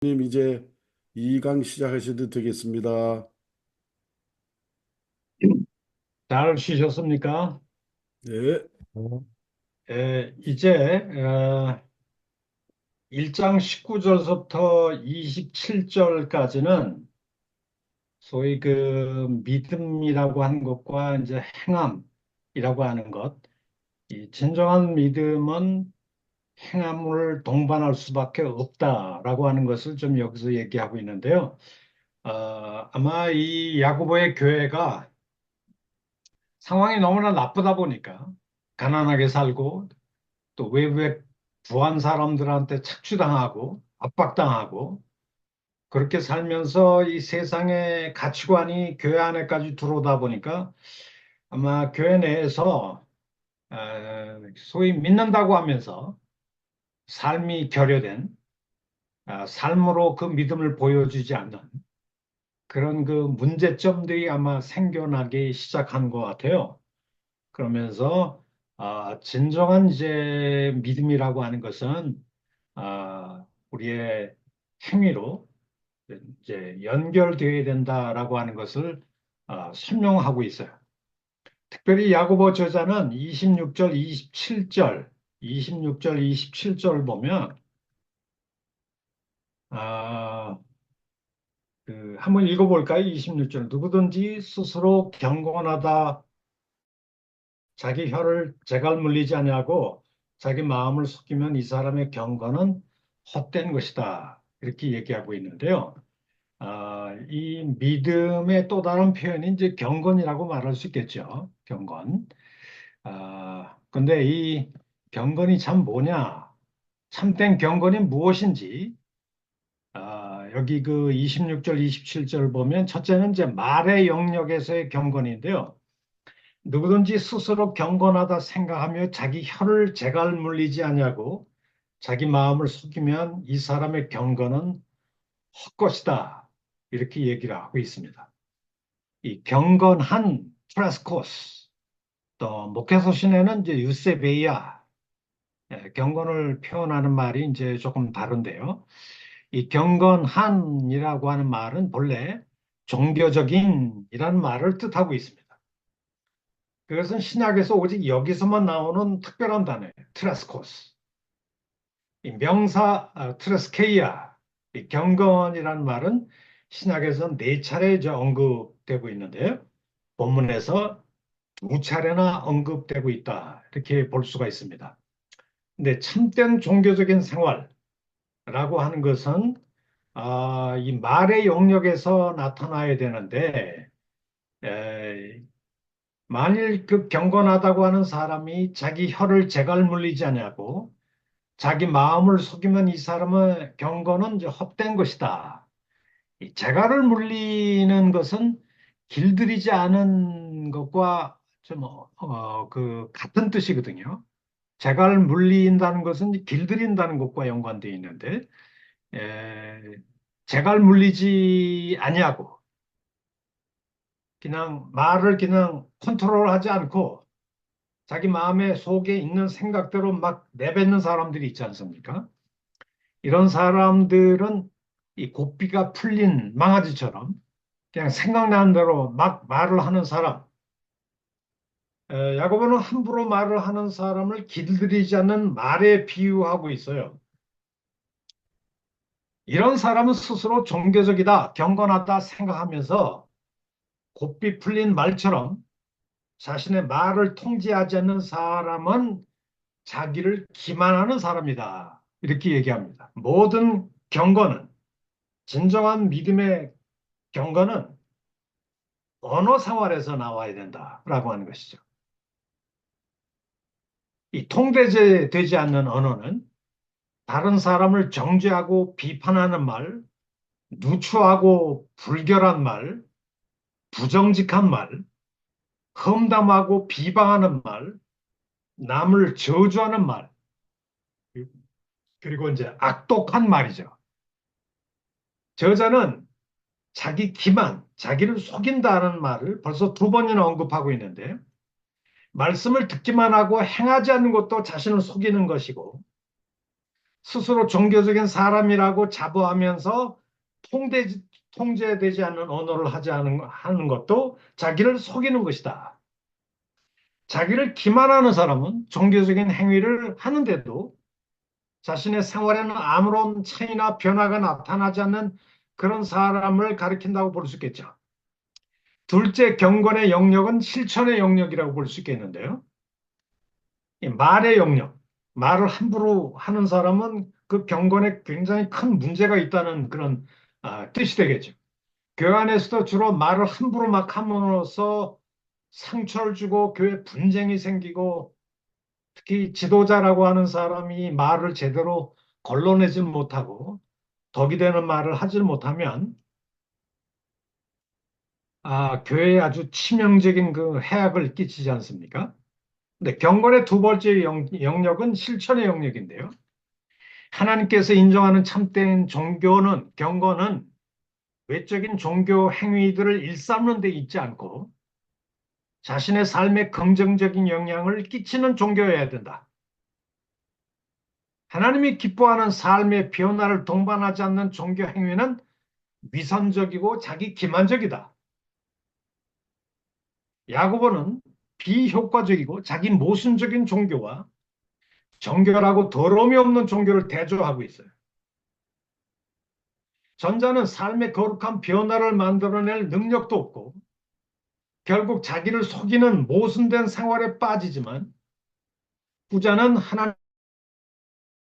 님 이제 2강 시작하셔도 되겠습니다. 잘 쉬셨습니까? 네, 이제 1장 19절부터 27절까지는 소위 그 믿음이라고 하는 것과 이제 행함이라고 하는 것, 이 진정한 믿음은 행함을 동반할 수밖에 없다라고 하는 것을 좀 여기서 얘기하고 있는데요. 아마 이 야고보의 교회가 상황이 너무나 나쁘다 보니까 가난하게 살고 또 외부에 부한 사람들한테 착취당하고 압박당하고 그렇게 살면서 이 세상의 가치관이 교회 안에까지 들어오다 보니까 아마 교회 내에서 소위 믿는다고 하면서 삶이 결여된 삶으로 그 믿음을 보여주지 않는 그런 그 문제점들이 아마 생겨나기 시작한 것 같아요. 그러면서 진정한 이제 믿음이라고 하는 것은 우리의 행위로 이제 연결되어야 된다라고 하는 것을 설명하고 있어요. 특별히 야고보 저자는 26절, 27절, 26절, 27절 보면 아, 한번 읽어볼까요? 26절. 누구든지 스스로 경건하다 자기 혀를 재갈 물리지 아니하고 자기 마음을 속이면 이 사람의 경건은 헛된 것이다. 이렇게 얘기하고 있는데요. 이 믿음의 또 다른 표현이 이제 경건이라고 말할 수 있겠죠. 경건. 근데 이 경건이 참 뭐냐? 참된 경건이 무엇인지, 여기 그 26절, 27절 보면 첫째는 이제 말의 영역에서의 경건인데요. 누구든지 스스로 경건하다 생각하며 자기 혀를 재갈 물리지 아니하고 자기 마음을 속이면 이 사람의 경건은 헛것이다. 이렇게 얘기를 하고 있습니다. 이 경건한 프라스코스, 또 목회서 신에는 이제 유세베이아, 경건을 표현하는 말이 이제 조금 다른데요. 이 경건한이라고 하는 말은 본래 종교적인이라는 말을 뜻하고 있습니다. 그것은 신약에서 오직 여기서만 나오는 특별한 단어예요. 트라스코스. 이 명사 트라스케이아, 이 경건이라는 말은 신약에서 네 차례 이제 언급되고 있는데요. 본문에서 두 차례나 언급되고 있다. 이렇게 볼 수가 있습니다. 근데 참된 종교적인 생활이라고 하는 것은 이 말의 영역에서 나타나야 되는데 에, 만일 그 경건하다고 하는 사람이 자기 혀를 재갈 물리지 않냐고 자기 마음을 속이면 이 사람의 경건은 이제 헛된 것이다. 이 재갈을 물리는 것은 길들이지 않은 것과 좀, 그, 같은 뜻이거든요. 재갈 물린다는 것은 길들인다는 것과 연관되어 있는데, 에, 재갈 물리지 아니하고, 그냥 말을 그냥 컨트롤하지 않고, 자기 마음의 속에 있는 생각대로 막 내뱉는 사람들이 있지 않습니까? 이런 사람들은 이 고삐가 풀린 망아지처럼 그냥 생각나는 대로 막 말을 하는 사람, 야고보는 함부로 말을 하는 사람을 길들이지 않는 말에 비유하고 있어요. 이런 사람은 스스로 종교적이다, 경건하다 생각하면서 고삐 풀린 말처럼 자신의 말을 통제하지 않는 사람은 자기를 기만하는 사람이다. 이렇게 얘기합니다. 모든 경건은, 진정한 믿음의 경건은 언어 생활에서 나와야 된다라고 하는 것이죠. 이 통대되지 않는 언어는 다른 사람을 정죄하고 비판하는 말, 누추하고 불결한 말, 부정직한 말, 험담하고 비방하는 말, 남을 저주하는 말, 그리고 이제 악독한 말이죠. 저자는 자기 기만, 자기를 속인다는 말을 벌써 두 번이나 언급하고 있는데, 말씀을 듣기만 하고 행하지 않는 것도 자신을 속이는 것이고, 스스로 종교적인 사람이라고 자부하면서 통제, 통제되지 않는 언어를 하는 것도 자기를 속이는 것이다. 자기를 기만하는 사람은 종교적인 행위를 하는데도 자신의 생활에는 아무런 차이나 변화가 나타나지 않는 그런 사람을 가리킨다고 볼 수 있겠죠. 둘째, 경건의 영역은 실천의 영역이라고 볼 수 있겠는데요. 이 말의 영역, 말을 함부로 하는 사람은 그 경건에 굉장히 큰 문제가 있다는 그런 뜻이 되겠죠. 교회 안에서도 주로 말을 함부로 막 함으로써 상처를 주고 교회 분쟁이 생기고 특히 지도자라고 하는 사람이 말을 제대로 걸러내질 못하고 덕이 되는 말을 하질 못하면 교회에 아주 치명적인 그 해악을 끼치지 않습니까? 근데 경건의 두 번째 영역은 실천의 영역인데요. 하나님께서 인정하는 참된 종교는 경건은 외적인 종교 행위들을 일삼는 데 있지 않고 자신의 삶에 긍정적인 영향을 끼치는 종교여야 된다. 하나님이 기뻐하는 삶의 변화를 동반하지 않는 종교 행위는 위선적이고 자기 기만적이다. 야고보는 비효과적이고 자기 모순적인 종교와 정결하고 더러움이 없는 종교를 대조하고 있어요. 전자는 삶의 거룩한 변화를 만들어낼 능력도 없고 결국 자기를 속이는 모순된 생활에 빠지지만 후자는 하나님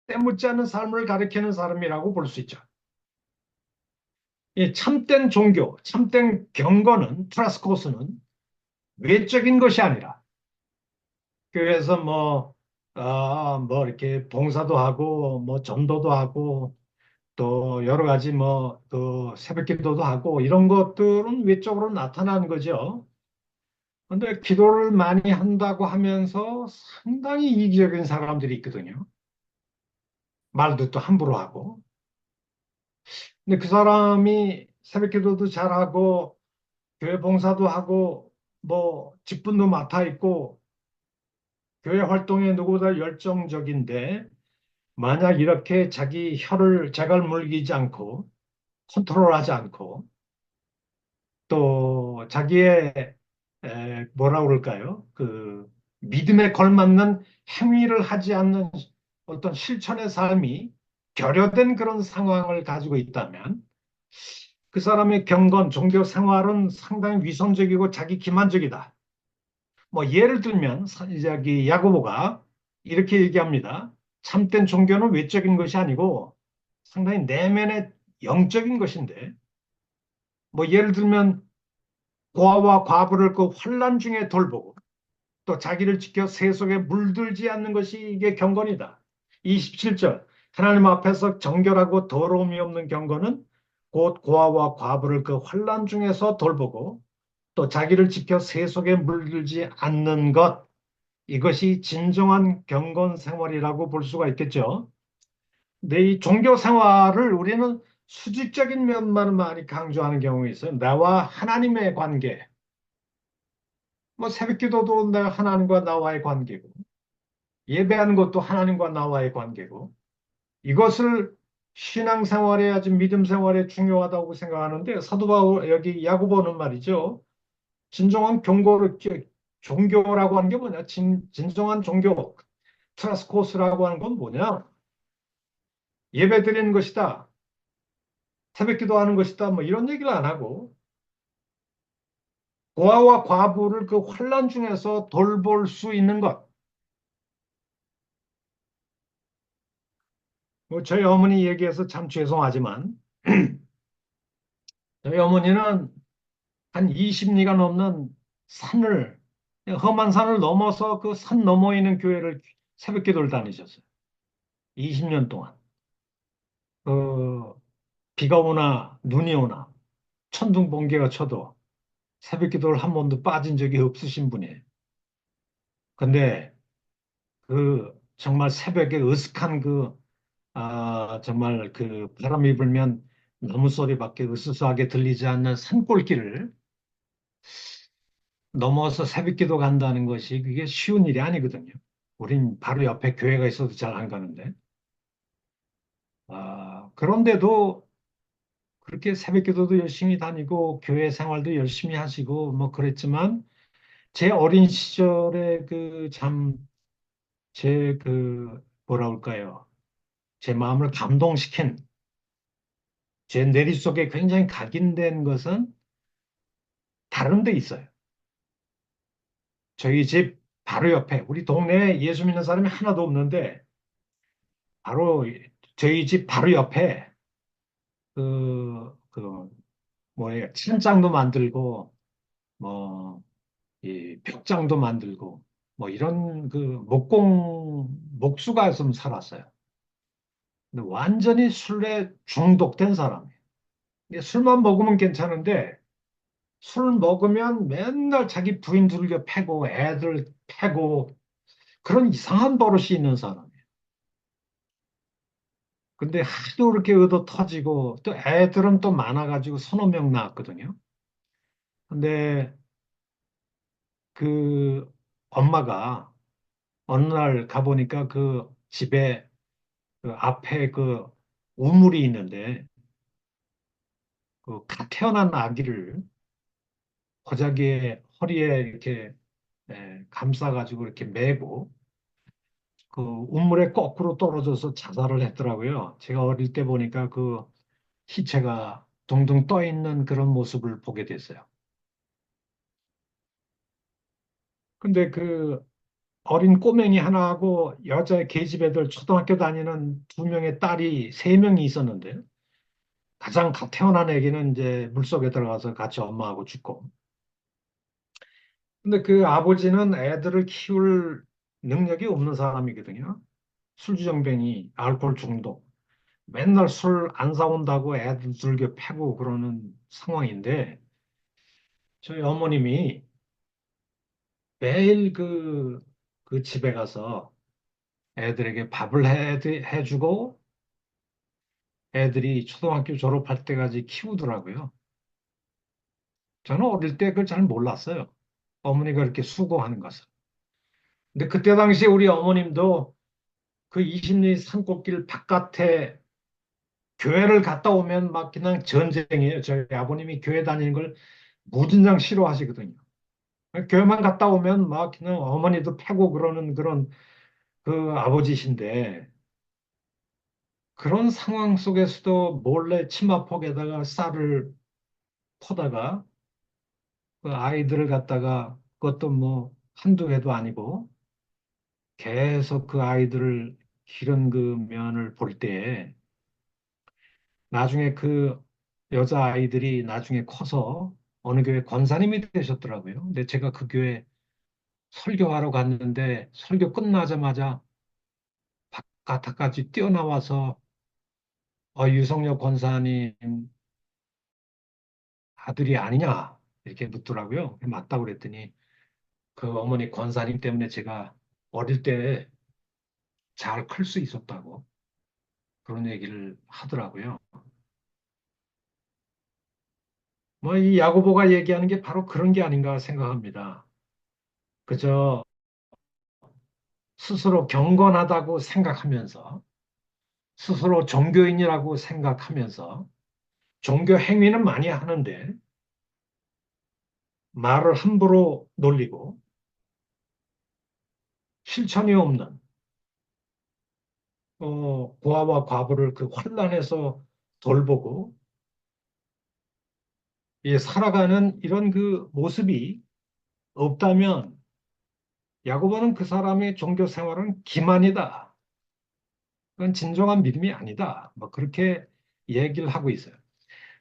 때묻지 않는 삶을 가리키는 사람이라고 볼 수 있죠. 이 참된 종교, 참된 경건은 트라스코스는 외적인 것이 아니라 교회에서 뭐 이렇게 봉사도 하고 뭐 전도도 하고 또 여러 가지 또 새벽 기도도 하고 이런 것들은 외적으로 나타나는 거죠. 근데 기도를 많이 한다고 하면서 상당히 이기적인 사람들이 있거든요. 말도 또 함부로 하고. 근데 그 사람이 새벽 기도도 잘하고 교회 봉사도 하고 뭐 직분도 맡아 있고 교회 활동에 누구보다 열정적인데 만약 이렇게 자기 혀를 제갈 물리지 않고 컨트롤하지 않고 또 자기의 뭐라 그럴까요? 그 믿음에 걸맞는 행위를 하지 않는 어떤 실천의 삶이 결여된 그런 상황을 가지고 있다면 그 사람의 경건, 종교 생활은 상당히 위선적이고 자기 기만적이다. 뭐 예를 들면 저기 야고보가 이렇게 얘기합니다. 참된 종교는 외적인 것이 아니고 상당히 내면의 영적인 것인데 뭐 예를 들면 고아와 과부를 그 환난 중에 돌보고 또 자기를 지켜 세속에 물들지 않는 것이 이게 경건이다. 27절 하나님 앞에서 정결하고 더러움이 없는 경건은 곧 고아와 과부를 그 환난 중에서 돌보고 또 자기를 지켜 세속에 물들지 않는 것 이것이 진정한 경건 생활이라고 볼 수가 있겠죠. 근데 이 종교 생활을 우리는 수직적인 면만 많이 강조하는 경우가 있어요. 나와 하나님의 관계. 뭐 새벽 기도도 내가 하나님과 나와의 관계고 예배하는 것도 하나님과 나와의 관계고 이것을 신앙생활에 아주 믿음 생활에 중요하다고 생각하는데 사도 바울 여기 야고보는 말이죠. 진정한 종교라고 하는 게 뭐냐? 진정한 종교 트라스코스라고 하는 건 뭐냐? 예배 드리는 것이다. 새벽 기도하는 것이다. 뭐 이런 얘기를 안 하고 고아와 과부를 그 환난 중에서 돌볼 수 있는 것. 뭐 저희 어머니 얘기해서 참 죄송하지만 저희 어머니는 한 20리가 넘는 산을 험한 산을 넘어서 그 산 너머에 있는 교회를 새벽 기도를 다니셨어요. 20년 동안. 그 비가 오나 눈이 오나 천둥 번개가 쳐도 새벽 기도를 한 번도 빠진 적이 없으신 분이에요. 근데 그 정말 새벽에 으슥한 정말 그 바람이 불면 나무 소리밖에 으스스하게 들리지 않는 산골길을 넘어서 새벽기도 간다는 것이 그게 쉬운 일이 아니거든요. 우린 바로 옆에 교회가 있어도 잘 안 가는데. 그런데도 그렇게 새벽기도도 열심히 다니고 교회 생활도 열심히 하시고 뭐 그랬지만 제 어린 시절에 그 참 제 그 뭐라 할까요? 제 마음을 감동시킨 제 내리 속에 굉장히 각인된 것은 다른 데 있어요. 저희 집 바로 옆에 우리 동네에 예수 믿는 사람이 하나도 없는데 바로 저희 집 바로 옆에 그 뭐예요? 찬장도 만들고 뭐 이 벽장도 만들고 뭐 이런 그 목수가 좀 살았어요. 근데 완전히 술에 중독된 사람이에요. 이게 술만 먹으면 괜찮은데 술 먹으면 맨날 자기 부인 두들겨 패고 애들 패고 그런 이상한 버릇이 있는 사람이에요. 근데 하도 그렇게 얻어 터지고 또 애들은 또 많아가지고 서너 명 낳았거든요. 근데 그 엄마가 어느 날 가보니까 그 집에 그 앞에 그 우물이 있는데 그 갓 태어난 아기를 호자기에 허리에 이렇게 감싸가지고 이렇게 메고 그 우물에 거꾸로 떨어져서 자살을 했더라고요. 제가 어릴 때 보니까 그 시체가 둥둥 떠 있는 그런 모습을 보게 됐어요. 근데 그 어린 꼬맹이 하나하고 여자 계집애들 초등학교 다니는 두 명의 딸이 세 명이 있었는데 가장 갓 태어난 애기는 이제 물속에 들어가서 같이 엄마하고 죽고. 근데 그 아버지는 애들을 키울 능력이 없는 사람이거든요. 술주정뱅이, 알코올 중독. 맨날 술 안 사온다고 애들 즐겨 패고 그러는 상황인데 저희 어머님이 매일 그 집에 가서 애들에게 밥을 해주고 애들이 초등학교 졸업할 때까지 키우더라고요. 저는 어릴 때 그걸 잘 몰랐어요. 어머니가 이렇게 수고하는 것을. 근데 그때 당시에 우리 어머님도 그 20리 산골길 바깥에 교회를 갔다 오면 막 그냥 전쟁이에요. 저희 아버님이 교회 다니는 걸 무진장 싫어하시거든요. 교회만 갔다 오면 막 그냥 어머니도 패고 그러는 그런 그 아버지신데 그런 상황 속에서도 몰래 치마폭에다가 쌀을 퍼다가 그 아이들을 갖다가 그것도 뭐 한두 해도 아니고 계속 그 아이들을 기른 그 면을 볼 때에 나중에 그 여자 아이들이 나중에 커서 어느 교회 권사님이 되셨더라고요. 근데 제가 그 교회 설교하러 갔는데 설교 끝나자마자 바깥까지 뛰어나와서 유성열 권사님 아들이 아니냐 이렇게 묻더라고요. 맞다고 그랬더니 그 어머니 권사님 때문에 제가 어릴 때 잘 클 수 있었다고 그런 얘기를 하더라고요. 뭐 이 야고보가 얘기하는 게 바로 그런 게 아닌가 생각합니다. 그저 스스로 경건하다고 생각하면서 스스로 종교인이라고 생각하면서 종교 행위는 많이 하는데 말을 함부로 놀리고 실천이 없는 고아와 과부를 그 환란에서 돌보고 살아가는 이런 그 모습이 없다면 야고보는 그 사람의 종교 생활은 기만이다. 그건 진정한 믿음이 아니다. 뭐 그렇게 얘기를 하고 있어요.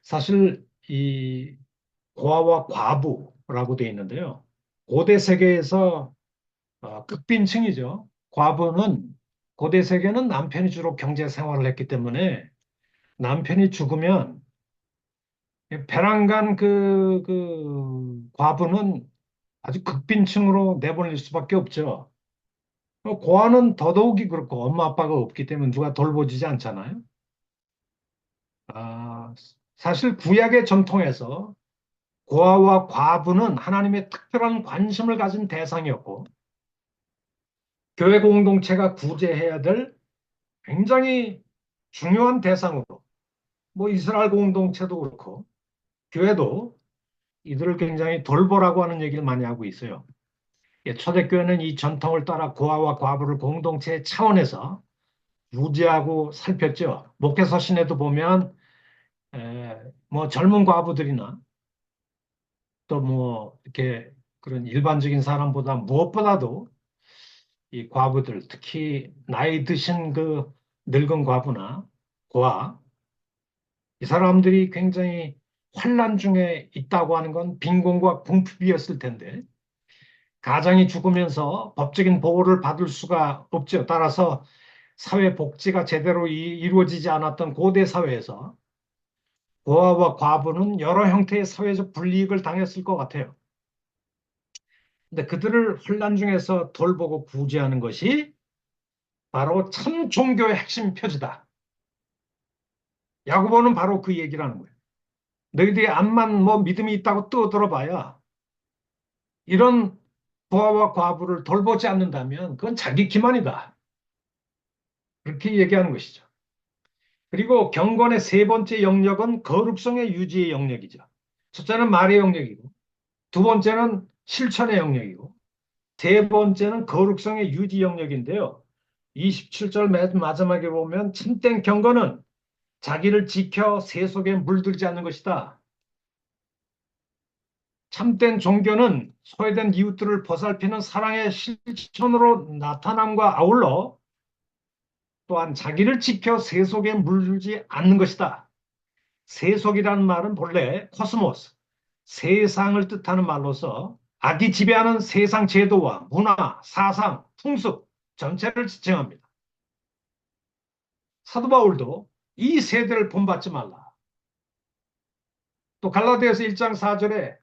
사실 이 고아와 과부라고 되어 있는데요. 고대 세계에서 극빈층이죠. 과부는 고대 세계는 남편이 주로 경제 생활을 했기 때문에 남편이 죽으면 배란간 그 과부는 아주 극빈층으로 내보낼 수밖에 없죠. 고아는 더더욱이 그렇고 엄마 아빠가 없기 때문에 누가 돌보지지 않잖아요. 아, 사실 구약의 전통에서 고아와 과부는 하나님의 특별한 관심을 가진 대상이었고 교회 공동체가 구제해야 될 굉장히 중요한 대상으로 뭐 이스라엘 공동체도 그렇고 교회도 이들을 굉장히 돌보라고 하는 얘기를 많이 하고 있어요. 예, 초대교회는 이 전통을 따라 고아와 과부를 공동체 차원에서 유지하고 살폈죠. 목회서 신에도 보면 뭐 젊은 과부들이나 또 뭐 이렇게 그런 일반적인 사람보다 무엇보다도 이 과부들, 특히 나이 드신 그 늙은 과부나 고아, 이 사람들이 굉장히 환난 중에 있다고 하는 건 빈곤과 궁핍이었을 텐데 가장이 죽으면서 법적인 보호를 받을 수가 없죠. 따라서 사회 복지가 제대로 이루어지지 않았던 고대 사회에서 고아와 과부는 여러 형태의 사회적 불이익을 당했을 것 같아요. 근데 그들을 혼란 중에서 돌보고 구제하는 것이 바로 참 종교의 핵심 표지다. 야고보는 바로 그 얘기를 하는 거예요. 너희들이 암만 뭐 믿음이 있다고 떠들어봐야 이런 고아와 과부를 돌보지 않는다면 그건 자기 기만이다. 그렇게 얘기하는 것이죠. 그리고 경건의 세 번째 영역은 거룩성의 유지의 영역이죠. 첫째는 말의 영역이고, 두 번째는 실천의 영역이고, 세 번째는 거룩성의 유지 영역인데요. 27절 맨 마지막에 보면 참된 경건은 자기를 지켜 세속에 물들지 않는 것이다. 참된 종교는 소외된 이웃들을 보살피는 사랑의 실천으로 나타남과 아울러 또한 자기를 지켜 세속에 물들지 않는 것이다. 세속이라는 말은 본래 코스모스, 세상을 뜻하는 말로서 악이 지배하는 세상 제도와 문화, 사상, 풍습 전체를 지칭합니다. 사도 바울도 이 세대를 본받지 말라. 또 갈라디아서 1장 4절에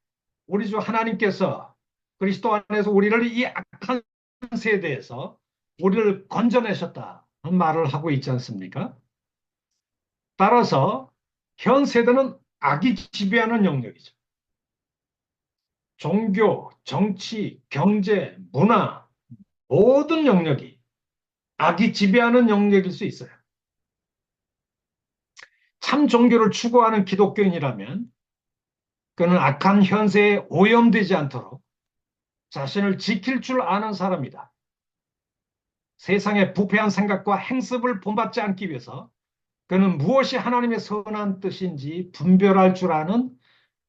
우리 주 하나님께서 그리스도 안에서 우리를 이 악한 세대에서 우리를 건져내셨다는 말을 하고 있지 않습니까? 따라서 현 세대는 악이 지배하는 영역이죠. 종교, 정치, 경제, 문화 모든 영역이 악이 지배하는 영역일 수 있어요. 참 종교를 추구하는 기독교인이라면 그는 악한 현세에 오염되지 않도록 자신을 지킬 줄 아는 사람이다. 세상의 부패한 생각과 행습을 본받지 않기 위해서 그는 무엇이 하나님의 선한 뜻인지 분별할 줄 아는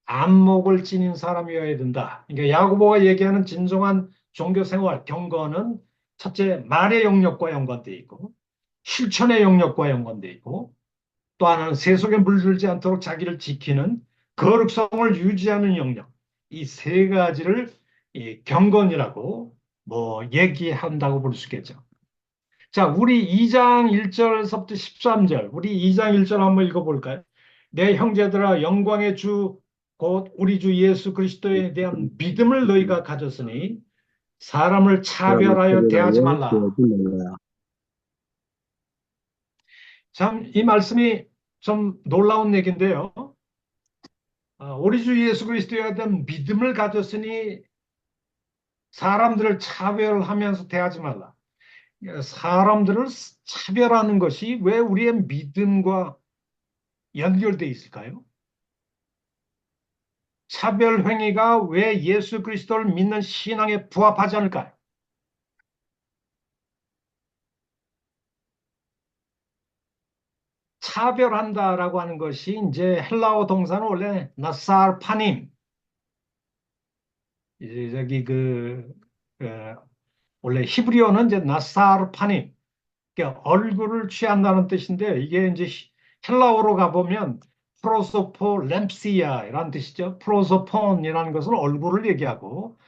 안목을 지닌 사람이어야 된다. 그러니까 야고보가 얘기하는 진정한 종교 생활, 경건은 첫째 말의 영역과 연관되어 있고 실천의 영역과 연관되어 있고 또 하나는 세속에 물들지 않도록 자기를 지키는 거룩성을 유지하는 영역. 이 세 가지를 이 경건이라고 뭐 얘기한다고 볼 수 있겠죠. 자, 우리 2장 1절서부터 13절, 우리 2장 1절 한번 읽어볼까요? 내 형제들아 영광의 주 곧 우리 주 예수 그리스도에 대한 믿음을 너희가 가졌으니 사람을 사람을 차별하여 대하지 차별하여 말라. 대하지 말라. 참, 이 말씀이 좀 놀라운 얘기인데요. 우리 주 예수 그리스도에 대한 믿음을 가졌으니 사람들을 차별하면서 대하지 말라. 사람들을 차별하는 것이 왜 우리의 믿음과 연결되어 있을까요? 차별 행위가 왜 예수 그리스도를 믿는 신앙에 부합하지 않을까요? 차별한다라고 하는 것이 이제 헬라어 동사는 원래 나사르파님, 이제 저기 그 원래 히브리어는 이제 나사르파님, 그러니까 얼굴을 취한다는 뜻인데 이게 이제 헬라어로 가보면 프로소포 램시아라는 뜻이죠. 프로소폰이라는 것은 얼굴을 얘기하고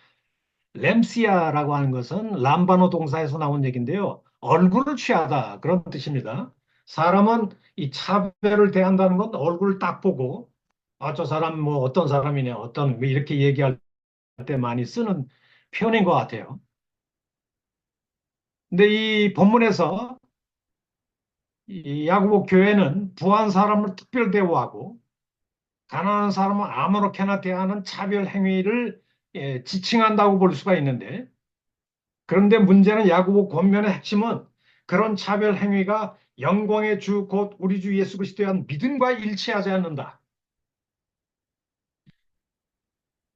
램시아라고 하는 것은 람바노 동사에서 나온 얘기인데요. 얼굴을 취하다 그런 뜻입니다. 사람은 이 차별을 대한다는 건 얼굴을 딱 보고 저 사람 뭐 어떤 사람이네 어떤 뭐 이렇게 얘기할 때 많이 쓰는 표현인 것 같아요. 근데 이 본문에서 이 야고보 교회는 부한 사람을 특별 대우하고 가난한 사람은 아무렇게나 대하는 차별 행위를 지칭한다고 볼 수가 있는데 그런데 문제는 야고보 권면의 핵심은 그런 차별 행위가 영광의 주 곧 우리 주 예수 그리스도에 대한 믿음과 일치하지 않는다.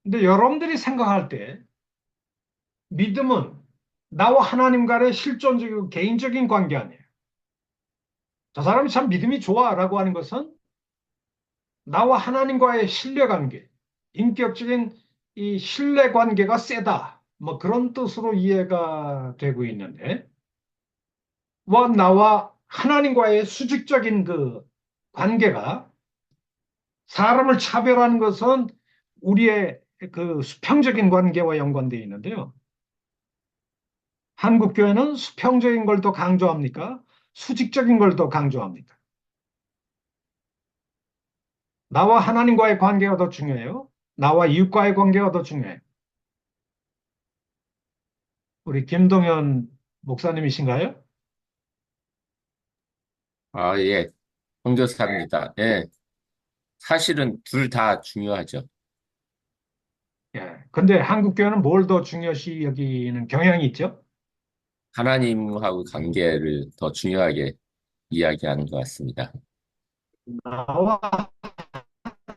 근데 여러분들이 생각할 때 믿음은 나와 하나님 간의 실존적이고 개인적인 관계 아니에요. 저 사람이 참 믿음이 좋아라고 하는 것은 나와 하나님과의 신뢰 관계, 인격적인 이 신뢰 관계가 세다. 뭐 그런 뜻으로 이해가 되고 있는데, 뭐 나와 하나님과의 수직적인 그 관계가 사람을 차별하는 것은 우리의 그 수평적인 관계와 연관되어 있는데요. 한국 교회는 수평적인 걸 더 강조합니까? 수직적인 걸 더 강조합니까? 나와 하나님과의 관계가 더 중요해요? 나와 이웃과의 관계가 더 중요해요? 우리 김동현 목사님이신가요? 아, 예. 선교사입니다. 예. 사실은 둘 다 중요하죠. 예. 근데 한국 교회는 뭘 더 중요시 여기는 경향이 있죠? 하나님하고 관계를 더 중요하게 이야기하는 것 같습니다. 나와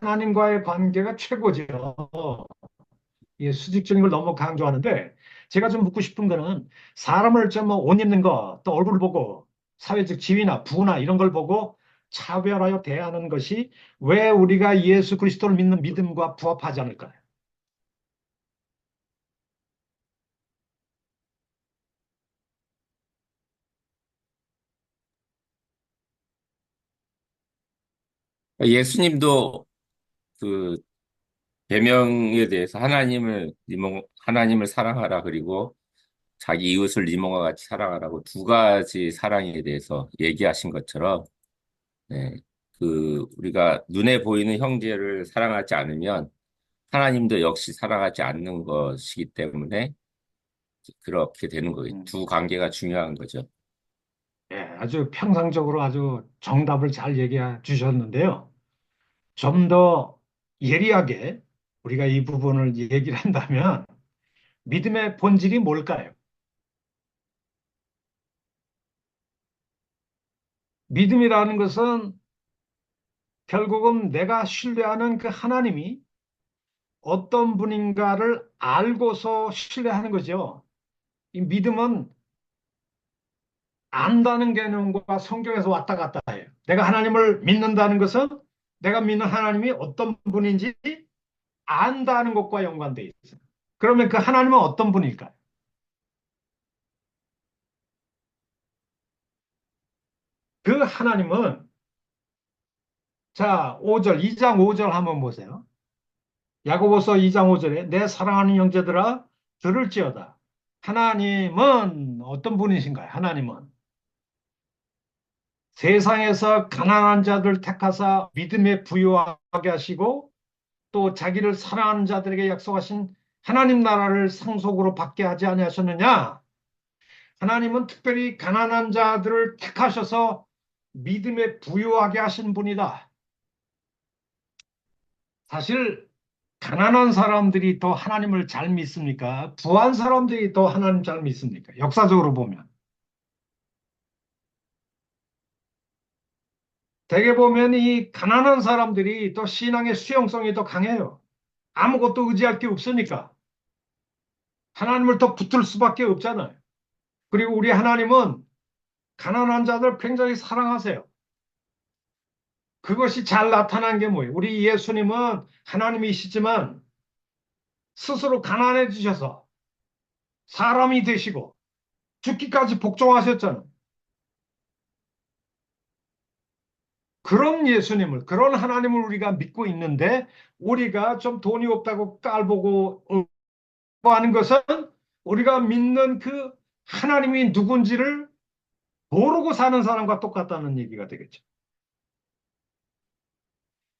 하나님과의 관계가 최고죠. 예, 수직적인 걸 너무 강조하는데 제가 좀 묻고 싶은 거는 사람을 좀 뭐 옷 입는 거, 또 얼굴 보고 사회적 지위나 부나 이런 걸 보고 차별하여 대하는 것이 왜 우리가 예수 그리스도를 믿는 믿음과 부합하지 않을까요? 예수님도 그 계명에 대해서 하나님을 사랑하라 그리고 자기 이웃을 네 몸과 같이 사랑하라고 두 가지 사랑에 대해서 얘기하신 것처럼 네, 우리가 눈에 보이는 형제를 사랑하지 않으면 하나님도 역시 사랑하지 않는 것이기 때문에 그렇게 되는 거예요. 음, 두 관계가 중요한 거죠. 예, 아주 평상적으로 아주 정답을 잘 얘기해 주셨는데요. 좀 더 예리하게 우리가 이 부분을 얘기를 한다면 믿음의 본질이 뭘까요? 믿음이라는 것은 결국은 내가 신뢰하는 그 하나님이 어떤 분인가를 알고서 신뢰하는 거죠. 이 믿음은 안다는 개념과 성경에서 왔다 갔다 해요. 내가 하나님을 믿는다는 것은 내가 믿는 하나님이 어떤 분인지 안다는 것과 연관되어 있어요. 그러면 그 하나님은 어떤 분일까요? 그 하나님은 자, 5절, 2장 5절 한번 보세요. 야고보서 2장 5절에 내 사랑하는 형제들아 들을지어다. 하나님은 어떤 분이신가요? 하나님은 세상에서 가난한 자들 택하사 믿음에 부유하게 하시고 또 자기를 사랑하는 자들에게 약속하신 하나님 나라를 상속으로 받게 하지 아니하셨느냐? 하나님은 특별히 가난한 자들을 택하셔서 믿음에 부유하게 하신 분이다. 사실 가난한 사람들이 더 하나님을 잘 믿습니까? 부한 사람들이 더 하나님 잘 믿습니까? 역사적으로 보면. 대개 보면 이 가난한 사람들이 또 신앙의 수용성이 더 강해요. 아무것도 의지할 게 없으니까. 하나님을 더 붙들 수밖에 없잖아요. 그리고 우리 하나님은 가난한 자들 굉장히 사랑하세요. 그것이 잘 나타난 게 뭐예요? 우리 예수님은 하나님이시지만 스스로 가난해지셔서 사람이 되시고 죽기까지 복종하셨잖아요. 그런 예수님을, 그런 하나님을 우리가 믿고 있는데 우리가 좀 돈이 없다고 깔보고 하는 것은 우리가 믿는 그 하나님이 누군지를 모르고 사는 사람과 똑같다는 얘기가 되겠죠.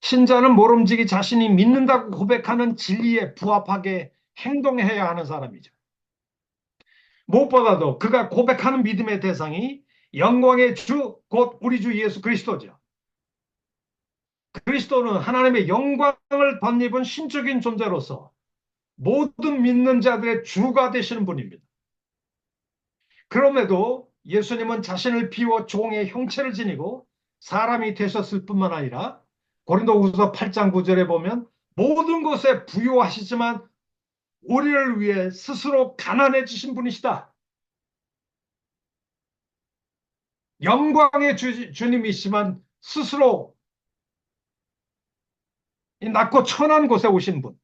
신자는 모름지기 자신이 믿는다고 고백하는 진리에 부합하게 행동해야 하는 사람이죠. 무엇보다도 그가 고백하는 믿음의 대상이 영광의 주, 곧 우리 주 예수 그리스도죠. 그리스도는 하나님의 영광을 덧입은 신적인 존재로서 모든 믿는 자들의 주가 되시는 분입니다. 그럼에도 예수님은 자신을 비워 종의 형체를 지니고 사람이 되셨을 뿐만 아니라 고린도후서 8장 9절에 보면 모든 것에 부유하시지만 우리를 위해 스스로 가난해지신 분이시다. 영광의 주님이시지만 스스로 이 낮고 천한 곳에 오신 분.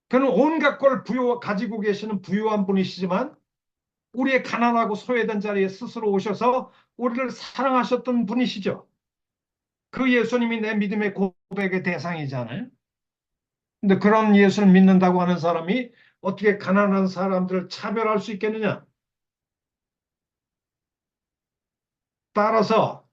그는 온갖 걸 가지고 계시는 부유한 분이시지만 우리의 가난하고 소외된 자리에 스스로 오셔서 우리를 사랑하셨던 분이시죠. 그 예수님이 내 믿음의 고백의 대상이잖아요. 근데 그런 예수를 믿는다고 하는 사람이 어떻게 가난한 사람들을 차별할 수 있겠느냐? 따라서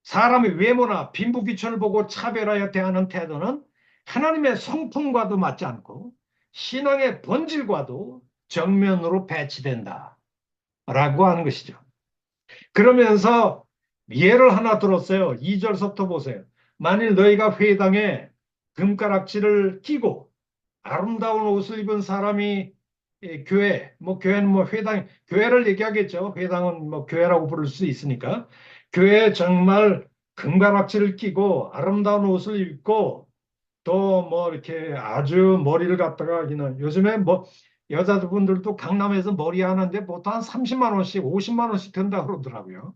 사람의 외모나 빈부귀천을 보고 차별하여 대하는 태도는 하나님의 성품과도 맞지 않고 신앙의 본질과도 정면으로 배치된다. 라고 하는 것이죠. 그러면서 예를 하나 들었어요. 2절부터 보세요. 만일 너희가 회당에 금가락지를 끼고 아름다운 옷을 입은 사람이 교회, 뭐 교회는 뭐 회당, 교회를 얘기하겠죠. 회당은 뭐 교회라고 부를 수 있으니까. 교회에 정말 금가락지를 끼고 아름다운 옷을 입고 또 뭐 이렇게 아주 머리를 갖다가 그냥 요즘에 뭐 여자분들도 강남에서 머리 하는데 보통 한 30만 원씩, 50만 원씩 든다 그러더라고요.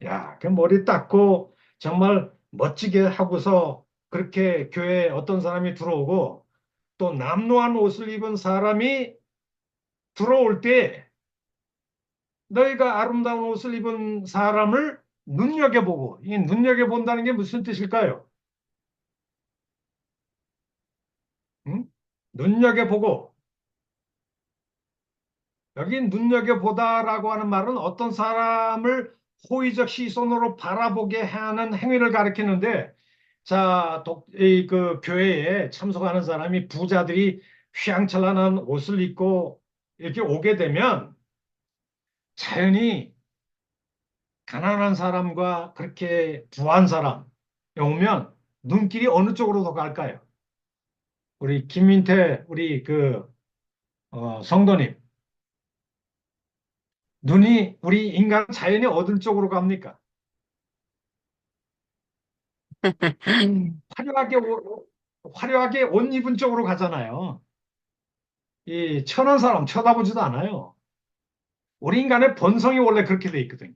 야, 그 머리 닦고 정말 멋지게 하고서 그렇게 교회에 어떤 사람이 들어오고 또 남루한 옷을 입은 사람이 들어올 때 너희가 아름다운 옷을 입은 사람을 눈여겨보고, 이 눈여겨본다는 게 무슨 뜻일까요? 응? 눈여겨보고, 여기 눈여겨보다라고 하는 말은 어떤 사람을 호의적 시선으로 바라보게 하는 행위를 가리키는데, 자, 그 교회에 참석하는 사람이 부자들이 휘황찬란한 옷을 입고 이렇게 오게 되면 자연히 가난한 사람과 그렇게 부한 사람 오면 눈길이 어느 쪽으로 더 갈까요? 우리 김민태 우리 그 성도님 눈이 우리 인간 자연이 어느 쪽으로 갑니까? 화려하게 화려하게 옷 입은 쪽으로 가잖아요. 이 천한 사람 쳐다보지도 않아요. 우리 인간의 본성이 원래 그렇게 돼 있거든요.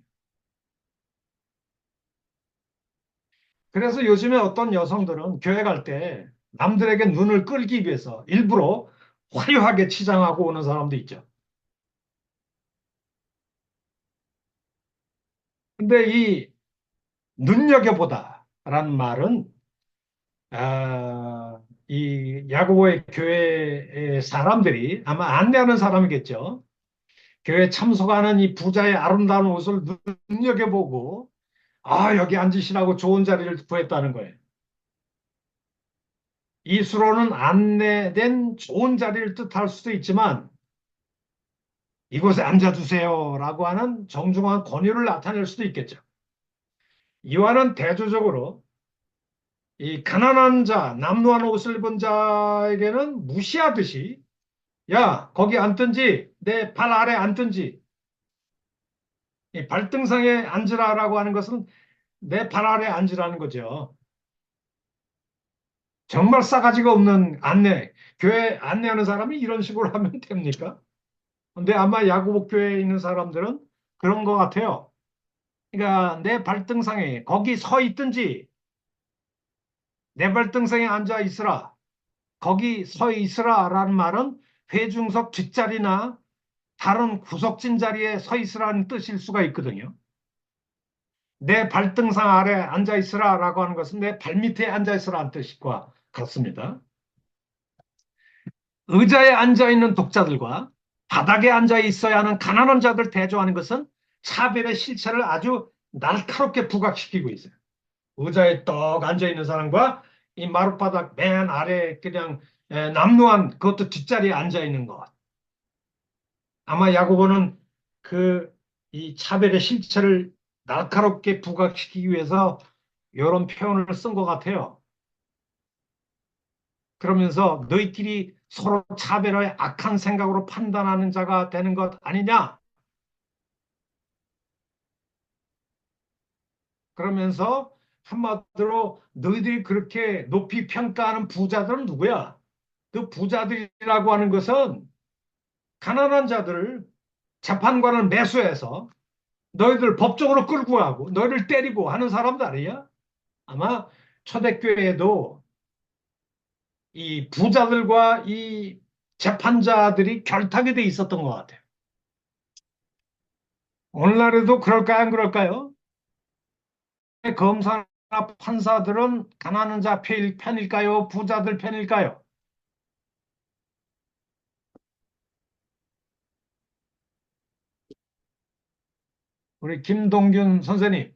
그래서 요즘에 어떤 여성들은 교회 갈 때 남들에게 눈을 끌기 위해서 일부러 화려하게 치장하고 오는 사람도 있죠. 근데 이 눈여겨보다라는 말은 이 야고보의 교회의 사람들이 아마 안내하는 사람이겠죠. 교회 참석하는 이 부자의 아름다운 옷을 눈여겨보고 여기 앉으시라고 좋은 자리를 구했다는 거예요. 이 수로는 안내된 좋은 자리를 뜻할 수도 있지만 이곳에 앉아주세요라고 하는 정중한 권유를 나타낼 수도 있겠죠. 이와는 대조적으로 이 가난한 자, 남루한 옷을 입은 자에게는 무시하듯이 야, 거기 앉든지 내 발 아래 앉든지 이 발등상에 앉으라라고 하는 것은 내 발 아래 앉으라는 거죠. 정말 싸가지가 없는 안내, 교회 안내하는 사람이 이런 식으로 하면 됩니까? 근데 아마 야구복 교회에 있는 사람들은 그런 것 같아요. 그러니까 내 발등상에 거기 서 있든지 내 발등상에 앉아 있으라. 거기 서 있으라라는 말은 회중석 뒷자리나 다른 구석진 자리에 서 있으라는 뜻일 수가 있거든요. 내 발등상 아래 앉아 있으라라고 하는 것은 내 발밑에 앉아 있으라는 뜻과 같습니다. 의자에 앉아 있는 독자들과 바닥에 앉아 있어야 하는 가난한 자들 대조하는 것은 차별의 실체를 아주 날카롭게 부각시키고 있어요. 의자에 떡 앉아 있는 사람과 이 마룻바닥 맨 아래 그냥 남루한 그것도 뒷자리에 앉아 있는 것. 아마 야고보는 그 이 차별의 실체를 날카롭게 부각시키기 위해서 이런 표현을 쓴 것 같아요. 그러면서 너희끼리 서로 차별하여 악한 생각으로 판단하는 자가 되는 것 아니냐? 그러면서 한마디로 너희들이 그렇게 높이 평가하는 부자들은 누구야? 그 부자들이라고 하는 것은 가난한 자들을 재판관을 매수해서 너희들 법정으로 끌고 가고 너희를 때리고 하는 사람들 아니야? 아마 초대교회에도 이 부자들과 이 재판자들이 결탁이 돼 있었던 것 같아요. 오늘날에도 그럴까요? 안 그럴까요? 검사나 판사들은 가난한 자 편일까요? 부자들 편일까요? 우리 김동균 선생님,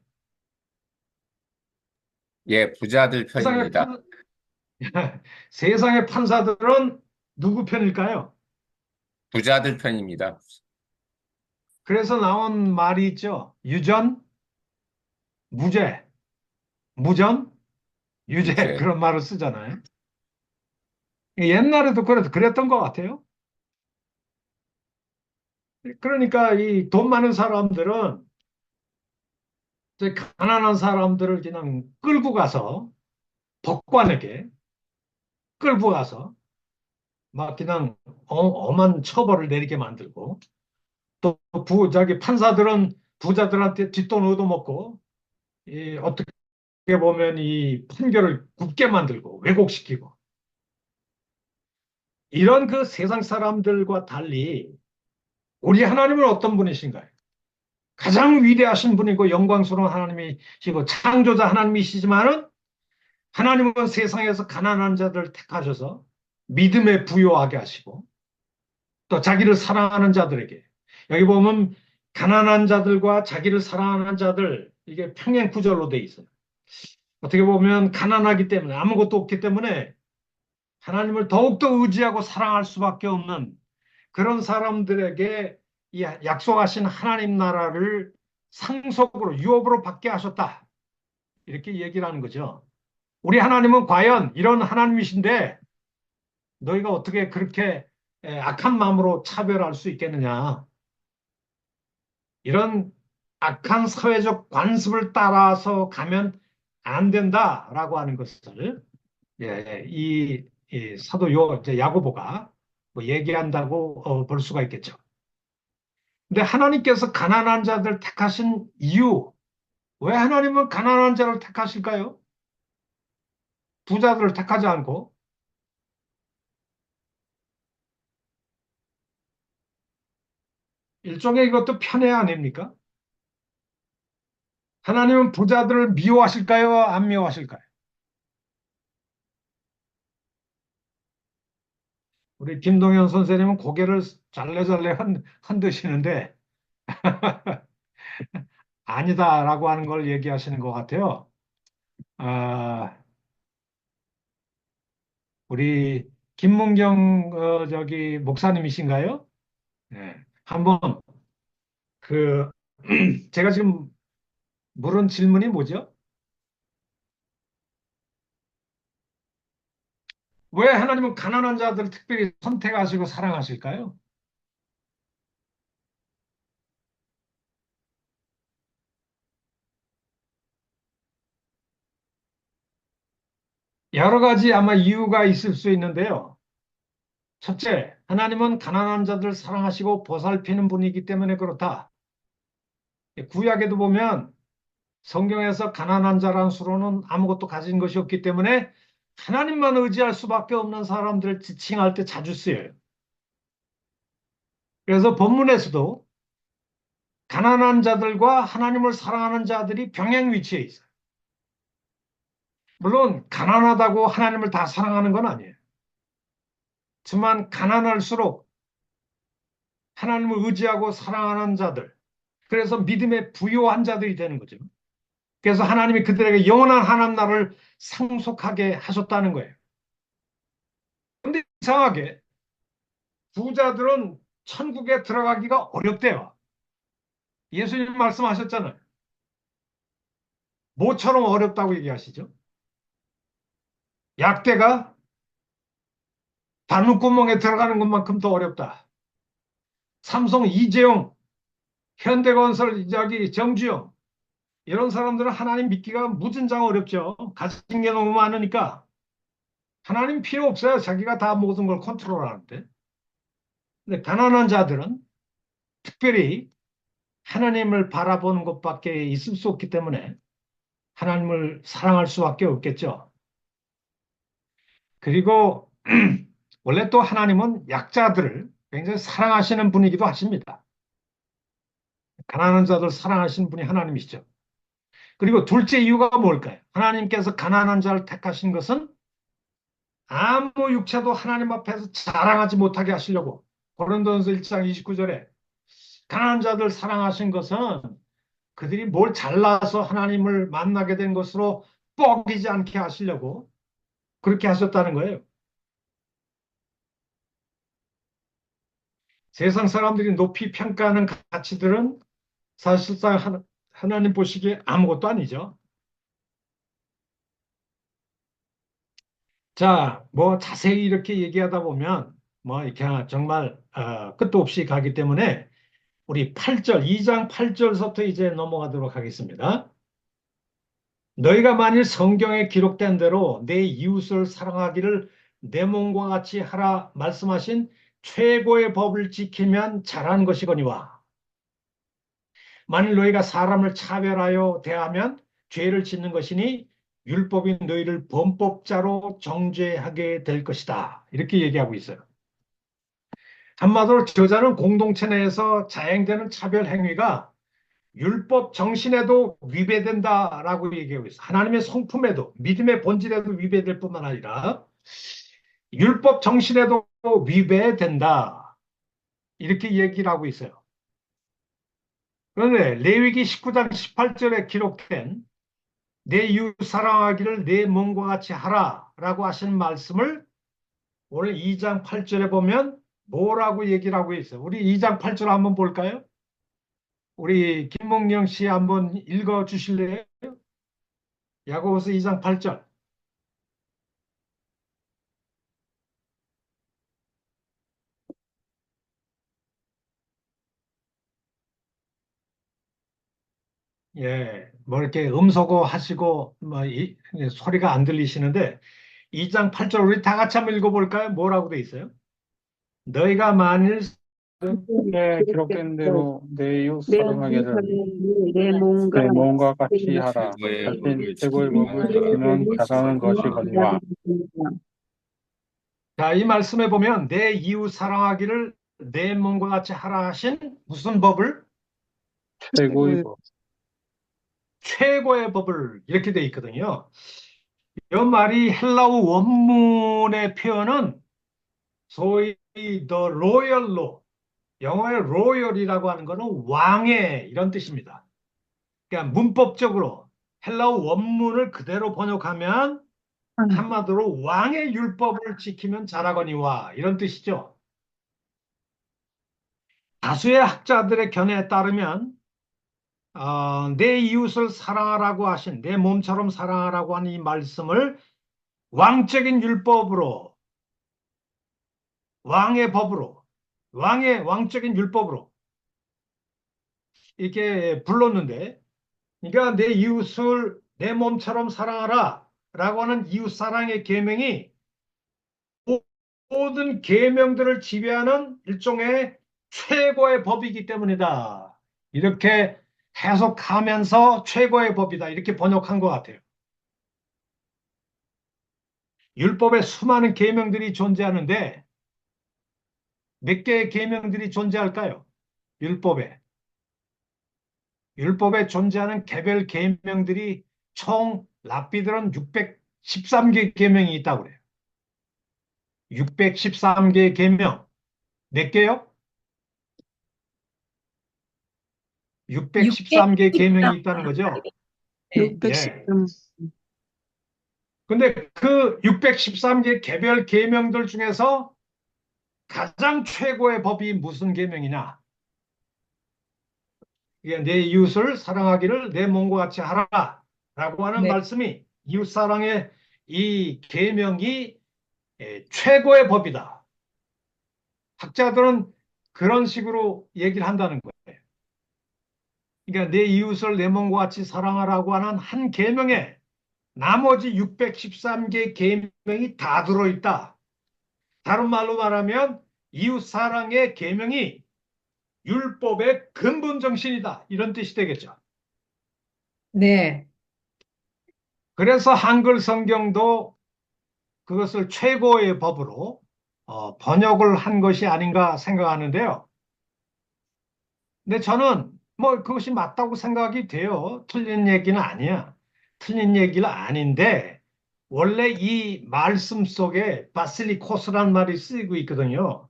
예, 부자들 세상의 편입니다. 세상의 판사들은 누구 편일까요? 부자들 편입니다. 그래서 나온 말이 있죠. 유전, 무죄, 무전, 유죄 유죄. 그런 말을 쓰잖아요. 옛날에도 그랬던 것 같아요. 그러니까 이 돈 많은 사람들은 저 가난한 사람들을 그냥 끌고 가서 법관에게 끌고 가서 막 그냥 엄한 처벌을 내리게 만들고 또 자기 판사들은 부자들한테 뒷돈 얻어먹고 어떻게 보면 이 판결을 굽게 만들고 왜곡시키고 이런 그 세상 사람들과 달리 우리 하나님은 어떤 분이신가요? 가장 위대하신 분이고 영광스러운 하나님이시고 창조자 하나님이시지만은 하나님은 세상에서 가난한 자들을 택하셔서 믿음에 부요하게 하시고 또 자기를 사랑하는 자들에게 여기 보면 가난한 자들과 자기를 사랑하는 자들 이게 평행 구절로 돼 있어요. 어떻게 보면 가난하기 때문에 아무것도 없기 때문에 하나님을 더욱더 의지하고 사랑할 수밖에 없는 그런 사람들에게 이 약속하신 하나님 나라를 상속으로 유업으로 받게 하셨다. 이렇게 얘기를 하는 거죠. 우리 하나님은 과연 이런 하나님이신데 너희가 어떻게 그렇게 악한 마음으로 차별할 수 있겠느냐. 이런 악한 사회적 관습을 따라서 가면 안 된다라고 하는 것을 이 사도 이제 야고보가 뭐 얘기한다고 볼 수가 있겠죠. 근데 하나님께서 가난한 자들 택하신 이유, 왜 하나님은 가난한 자를 택하실까요? 부자들을 택하지 않고 일종의 이것도 편애 아닙니까? 하나님은 부자들을 미워하실까요? 안 미워하실까요? 우리 김동현 선생님은 고개를 잘래잘래 흔드시는데 아니다라고 하는 걸 얘기하시는 것 같아요. 아, 우리 김문경 저기 목사님이신가요? 네. 한번 그 제가 지금 물은 질문이 뭐죠? 왜 하나님은 가난한 자들을 특별히 선택하시고 사랑하실까요? 여러 가지 아마 이유가 있을 수 있는데요. 첫째, 하나님은 가난한 자들을 사랑하시고 보살피는 분이기 때문에 그렇다. 구약에도 보면 성경에서 가난한 자란 수로는 아무것도 가진 것이 없기 때문에 하나님만 의지할 수밖에 없는 사람들을 지칭할 때 자주 쓰여요. 그래서 본문에서도 가난한 자들과 하나님을 사랑하는 자들이 병행 위치에 있어요. 물론 가난하다고 하나님을 다 사랑하는 건 아니에요. 하지만 가난할수록 하나님을 의지하고 사랑하는 자들, 그래서 믿음의 부요한 자들이 되는 거죠. 그래서 하나님이 그들에게 영원한 하나님 나라를 상속하게 하셨다는 거예요. 그런데 이상하게 부자들은 천국에 들어가기가 어렵대요. 예수님 말씀하셨잖아요. 뭐처럼 어렵다고 얘기하시죠? 약대가 바늘구멍에 들어가는 것만큼 더 어렵다. 삼성 이재용, 현대건설 저기 정주영 이런 사람들은 하나님 믿기가 무진장 어렵죠. 가진 게 너무 많으니까 하나님 필요 없어요. 자기가 다 모든 걸 컨트롤하는데. 근데 가난한 자들은 특별히 하나님을 바라보는 것밖에 있을 수 없기 때문에 하나님을 사랑할 수밖에 없겠죠. 그리고 원래 또 하나님은 약자들을 굉장히 사랑하시는 분이기도 하십니다. 가난한 자들 사랑하시는 분이 하나님이시죠. 그리고 둘째 이유가 뭘까요? 하나님께서 가난한 자를 택하신 것은 아무 육체도 하나님 앞에서 자랑하지 못하게 하시려고. 고린도전서 1장 29절에 가난한 자들 사랑하신 것은 그들이 뭘 잘나서 하나님을 만나게 된 것으로 뻐기지 않게 하시려고 그렇게 하셨다는 거예요. 세상 사람들이 높이 평가하는 가치들은 사실상 하나님 보시기에 아무것도 아니죠. 자, 뭐 자세히 이렇게 얘기하다 보면 뭐 이렇게 정말 끝도 없이 가기 때문에 우리 8절, 2장 8절부터 이제 넘어가도록 하겠습니다. 너희가 만일 성경에 기록된 대로 내 이웃을 사랑하기를 내 몸과 같이 하라 말씀하신 최고의 법을 지키면 잘하는 것이거니와 만일 너희가 사람을 차별하여 대하면 죄를 짓는 것이니 율법이 너희를 범법자로 정죄하게 될 것이다. 이렇게 얘기하고 있어요. 한마디로 저자는 공동체 내에서 자행되는 차별 행위가 율법 정신에도 위배된다라고 얘기하고 있어요. 하나님의 성품에도 믿음의 본질에도 위배될 뿐만 아니라 율법 정신에도 위배된다. 이렇게 얘기를 하고 있어요. 그런데 레위기 19장 18절에 기록된 내 이웃 사랑하기를 내 몸과 같이 하라라고 하시는 말씀을 오늘 2장 8절에 보면 뭐라고 얘기를 하고 있어요. 우리 2장 8절 한번 볼까요? 우리 김몽영 씨 한번 읽어 주실래요? 야고보서 2장 8절. 예, 뭐 이렇게 음소거 하시고 뭐 소리가 안 들리시는데 2장 8절 우리 다 같이 한번 읽어볼까요? 뭐라고 돼 있어요? 너희가 만일 에 기록된 대로 내 이웃 내 사랑하기를 내 몸과 내 몸과 같이 하라. 최고의 자신 법을 최고의 지키면 법을 지키면 잘하는 것이거니와. 자, 이 말씀에 보면 내 이웃 사랑하기를 내 몸과 같이 하라 하신 무슨 법을? 최고의 법. 최고의 법을 이렇게 돼 있거든요. 이 말이 헬라어 원문의 표현은 소위 the royal law, 영어의 royal이라고 하는 것은 왕의 이런 뜻입니다. 그러니까 문법적으로 헬라어 원문을 그대로 번역하면 한마디로 왕의 율법을 지키면 잘하거니와 이런 뜻이죠. 다수의 학자들의 견해에 따르면 내 이웃을 사랑하라고 하신 내 몸처럼 사랑하라고 하는 이 말씀을 왕적인 율법으로 왕의 법으로 왕적인 율법으로 이렇게 불렀는데 그러니까 내 이웃을 내 몸처럼 사랑하라 라고 하는 이웃 사랑의 계명이 모든 계명들을 지배하는 일종의 최고의 법이기 때문이다. 이렇게 해석하면서 최고의 법이다. 이렇게 번역한 것 같아요. 율법에 수많은 계명들이 존재하는데 몇 개의 계명들이 존재할까요? 율법에 존재하는 개별 계명들이 총 랍비들은 613개 계명이 있다고 그래요. 613개 계명. 몇 개요? 613개 계명이 있다는 거죠. 예. 613. 근데 그 613개 개별 계명들 중에서 가장 최고의 법이 무슨 계명이냐? 이게 내 이웃을 사랑하기를 내 몸과 같이 하라라고 하는 네. 말씀이 이웃 사랑의 이 계명이 최고의 법이다. 학자들은 그런 식으로 얘기를 한다는 거예요. 그러니까 내 이웃을 내 몸과 같이 사랑하라고 하는 한 계명에 나머지 613개 계명이 다 들어있다. 다른 말로 말하면 이웃 사랑의 계명이 율법의 근본 정신이다. 이런 뜻이 되겠죠. 네. 그래서 한글 성경도 그것을 최고의 법으로 번역을 한 것이 아닌가 생각하는데요. 근데 저는 뭐 그것이 맞다고 생각이 돼요. 틀린 얘기는 아니야. 틀린 얘기는 아닌데 원래 이 말씀 속에 바실리코스란 말이 쓰이고 있거든요.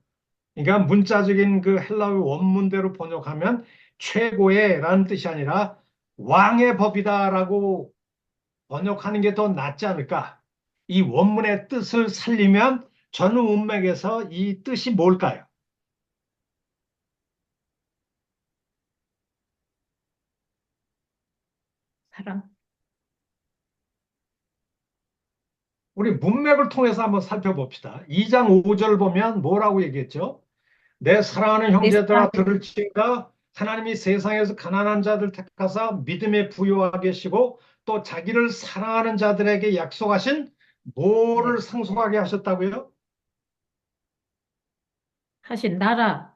그러니까 문자적인 그 헬라어 원문대로 번역하면 최고의라는 뜻이 아니라 왕의 법이다라고 번역하는 게 더 낫지 않을까? 이 원문의 뜻을 살리면 전후 문맥에서 이 뜻이 뭘까요? 사랑. 우리 문맥을 통해서 한번 살펴봅시다. 2장 5절 보면 뭐라고 얘기했죠? 내 사랑하는 형제들아 들을지어다 하나님이 세상에서 가난한 자들 택하사 믿음에 부요하게 하시고 또 자기를 사랑하는 자들에게 약속하신 뭐를 상속하게 하셨다고요? 하신 나라.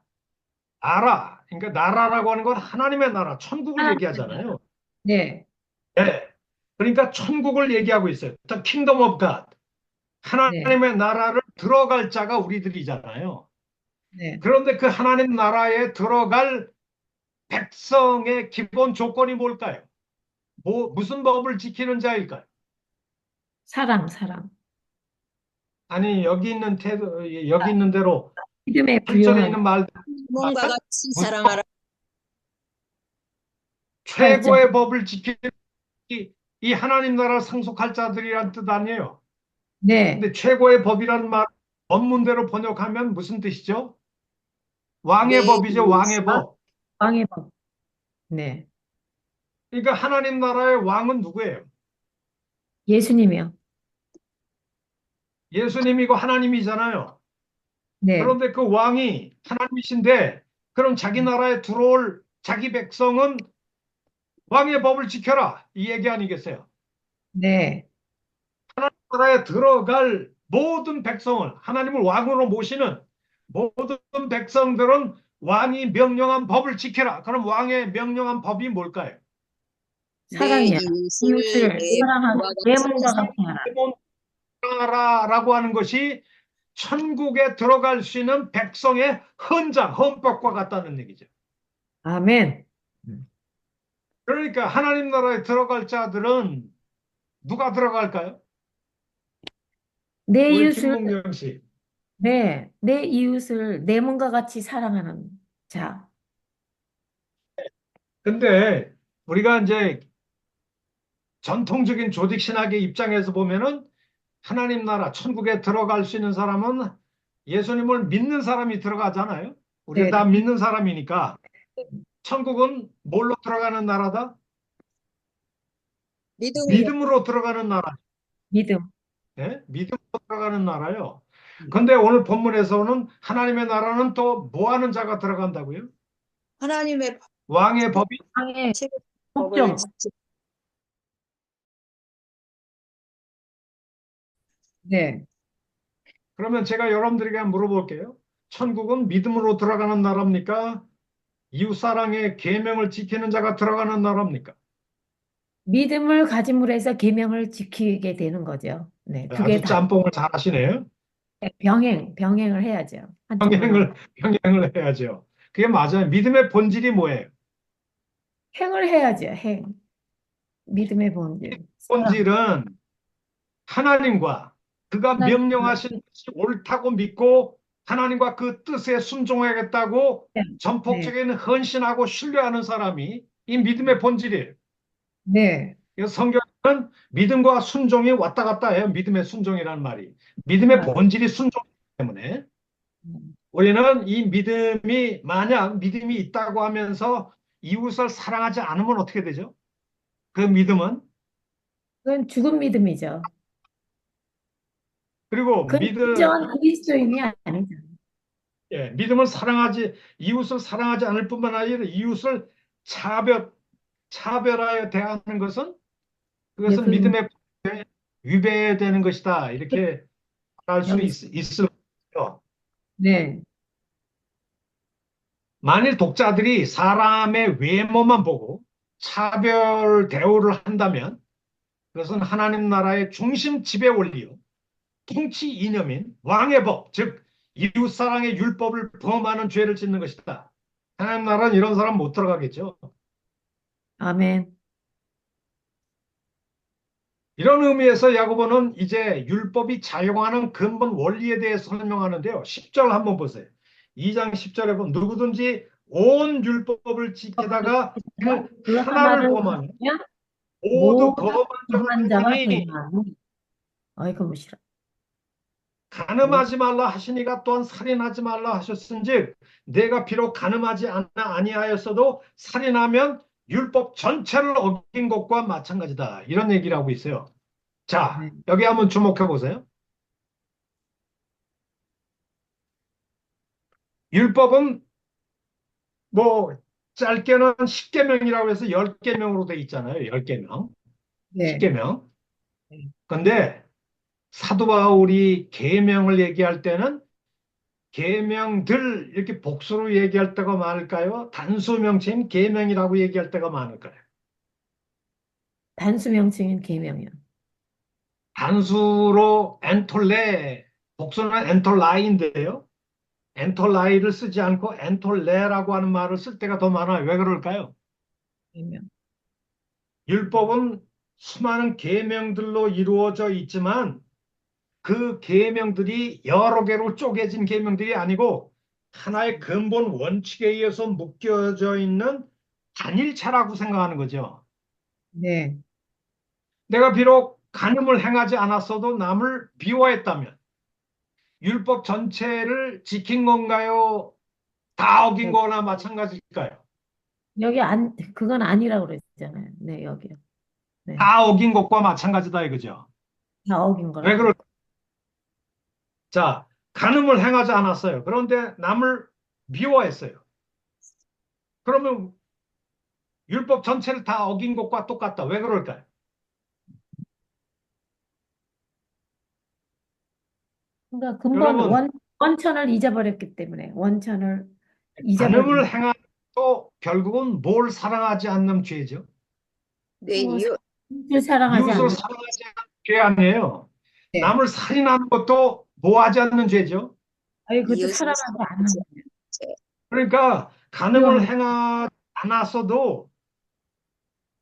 나라. 그러니까 나라라고 하는 건 하나님의 나라, 천국을 하나님의 얘기하잖아요. 네. 네. 그러니까 천국을 얘기하고 있어요. The Kingdom of God. 네. 하나님의 나라를 들어갈 자가 우리들이잖아요. 네. 그런데 그 하나님 나라에 들어갈 백성의 기본 조건이 뭘까요? 무슨 법을 지키는 자일까요? 사랑, 사랑. 아니, 여기 있는 여기 있는 대로 믿음에 8절에 부요한 있는 말, 몸과 같이 사랑하라. 최고의 법을 지키는 이 하나님 나라를 상속할 자들이란 뜻 아니에요. 네. 근데 최고의 법이라는 말, 원문대로 번역하면 무슨 뜻이죠? 왕의 네, 법이죠, 왕의 법. 왕의 법. 네. 그러니까 하나님 나라의 왕은 누구예요? 예수님이요. 예수님이고 하나님이잖아요. 네. 그런데 그 왕이 하나님이신데, 그럼 자기 나라에 들어올 자기 백성은 왕의 법을 지켜라. 이 얘기 아니겠어요? 네. 나라에 들어갈 모든 백성을, 하나님을 왕으로 모시는 모든 백성들은 왕이 명령한 법을 지켜라. 그럼 왕의 명령한 법이 뭘까요? 내 사랑이야. 이웃을 이웃을 내 사랑하고 몸과 내 같이 몸과 같이 하라. 나라라고 하는 것이 천국에 들어갈 수 있는 백성의 헌법과 같다는 얘기죠. 아멘. 그러니까 하나님 나라에 들어갈 자들은 누가 들어갈까요? 내 우리 이웃을 김문경 씨. 네. 내 이웃을 내 몸과 같이 사랑하는 자. 근데 우리가 이제 전통적인 조직 신학의 입장에서 보면은 하나님 나라 천국에 들어갈 수 있는 사람은 예수님을 믿는 사람이 들어가잖아요. 우리 네. 다 믿는 사람이니까 천국은 뭘로 들어가는 나라다? 믿음으로 믿음으로 들어가는 나라. 믿음. 예? 믿음으로 들어가는 나라요. 근데 오늘 본문에서는 하나님의 나라는 또 뭐 하는 자가 들어간다고요? 하나님의 왕의 법이 왕의 법을 복종. 네. 그러면 제가 여러분들에게 한번 물어볼게요. 천국은 믿음으로 들어가는 나라입니까? 이웃사랑의 계명을 지키는 자가 들어가는 나라입니까? 믿음을 가짐으로 해서 계명을 지키게 되는 거죠. 네. 두 개 아주 다 짬뽕을 잘 하시네요. 병행을 해야죠. 한쪽으로. 병행을 해야죠. 그게 맞아요. 믿음의 본질이 뭐예요? 행을 해야죠. 행. 믿음의 본질. 사랑. 본질은 하나님과 그가 하나님. 명령하신 것이 옳다고 믿고 하나님과 그 뜻에 순종하겠다고 네. 전폭적인 헌신하고 신뢰하는 사람이 이 믿음의 본질이에요. 네. 그래서 성경은 믿음과 순종이 왔다 갔다 해요. 믿음의 순종이라는 말이. 믿음의 본질이 순종이기 때문에 우리는 이 믿음이 만약 믿음이 있다고 하면서 이웃을 사랑하지 않으면 어떻게 되죠? 그 믿음은 그건 죽은 믿음이죠. 그리고 그건 진정한 그리스도인이 아니죠. 예, 믿음을 사랑하지, 이웃을 사랑하지 않을 뿐만 아니라 이웃을 차별하여 대하는 것은 그것은 예수님, 믿음의 위배되는 것이다. 이렇게 알 수 여기, 있을 거예요. 네, 만일 독자들이 사람의 외모만 보고 차별 대우를 한다면 그것은 하나님 나라의 중심 지배 원리요. 통치 이념인 왕의 법, 즉 이웃사랑의 율법을 범하는 죄를 짓는 것이다. 하나님 나라는 이런 사람 못 들어가겠죠. 아멘. 이런 의미에서 야고보는 이제 율법이 작용하는 근본 원리에 대해서 설명하는데요. 10절 한번 보세요. 2장 10절에 보면 누구든지 온 율법을 지키다가 그 그 하나를 하나를 범하면 보면 모두 모두 거만한 자가 범한 자가 되나니 되나니. 어이구, 무시라. 간음하지 말라 하시니가 또한 살인하지 말라 하셨은즉 내가 비록 간음하지 아니하였어도 살인하면 율법 전체를 어긴 것과 마찬가지다. 이런 얘기를 하고 있어요. 자, 네. 여기 한번 주목해 보세요. 율법은 뭐 짧게는 10계명이라고 해서 10계명으로 돼 있잖아요. 10계명. 네. 10계명. 근데 사도 바울이 계명을 얘기할 때는 계명들 이렇게 복수로 얘기할 때가 많을까요? 단수 명칭 계명이라고 얘기할 때가 많을까요? 단수 명칭인 계명이요. 단수로 엔톨레, 복수는 엔톨라이인데요. 엔톨라이를 쓰지 않고 엔톨레라고 하는 말을 쓸 때가 더 많아요. 왜 그럴까요? 계명. 율법은 수많은 계명들로 이루어져 있지만 그 계명들이 여러 개로 쪼개진 계명들이 아니고 하나의 근본 원칙에 의해서 묶여져 있는 단일체라고 생각하는 거죠. 네. 내가 비록 간음을 행하지 않았어도 남을 비호했다면 율법 전체를 지킨 건가요? 다 어긴 거나 마찬가지일까요? 여기 그건 아니라고 그랬잖아요. 네, 여기요. 네. 다 어긴 것과 마찬가지다 이거죠. 다 어긴 왜 거라고. 그럴까? 자, 간음을 행하지 않았어요. 그런데 남을 미워했어요. 그러면 율법 전체를 다 어긴 것과 똑같다. 왜 그럴까요? 그러니까 근본 여러분, 원천을 잊어버렸기 때문에 원천을 간음을 잊어버린 행한 것도 결국은 뭘 사랑하지 않는 죄죠. 내 뭐 이웃, 이웃을 사랑하지 이웃을 않는. 사랑하지 않는 죄 아니에요. 네. 남을 살인하는 것도 보호하지 않는 죄죠. 아니 그것도 이웃을 사랑하지 않는 사랑하지 거예요. 않지. 그러니까 간음을 미워하는. 행하지 않았어도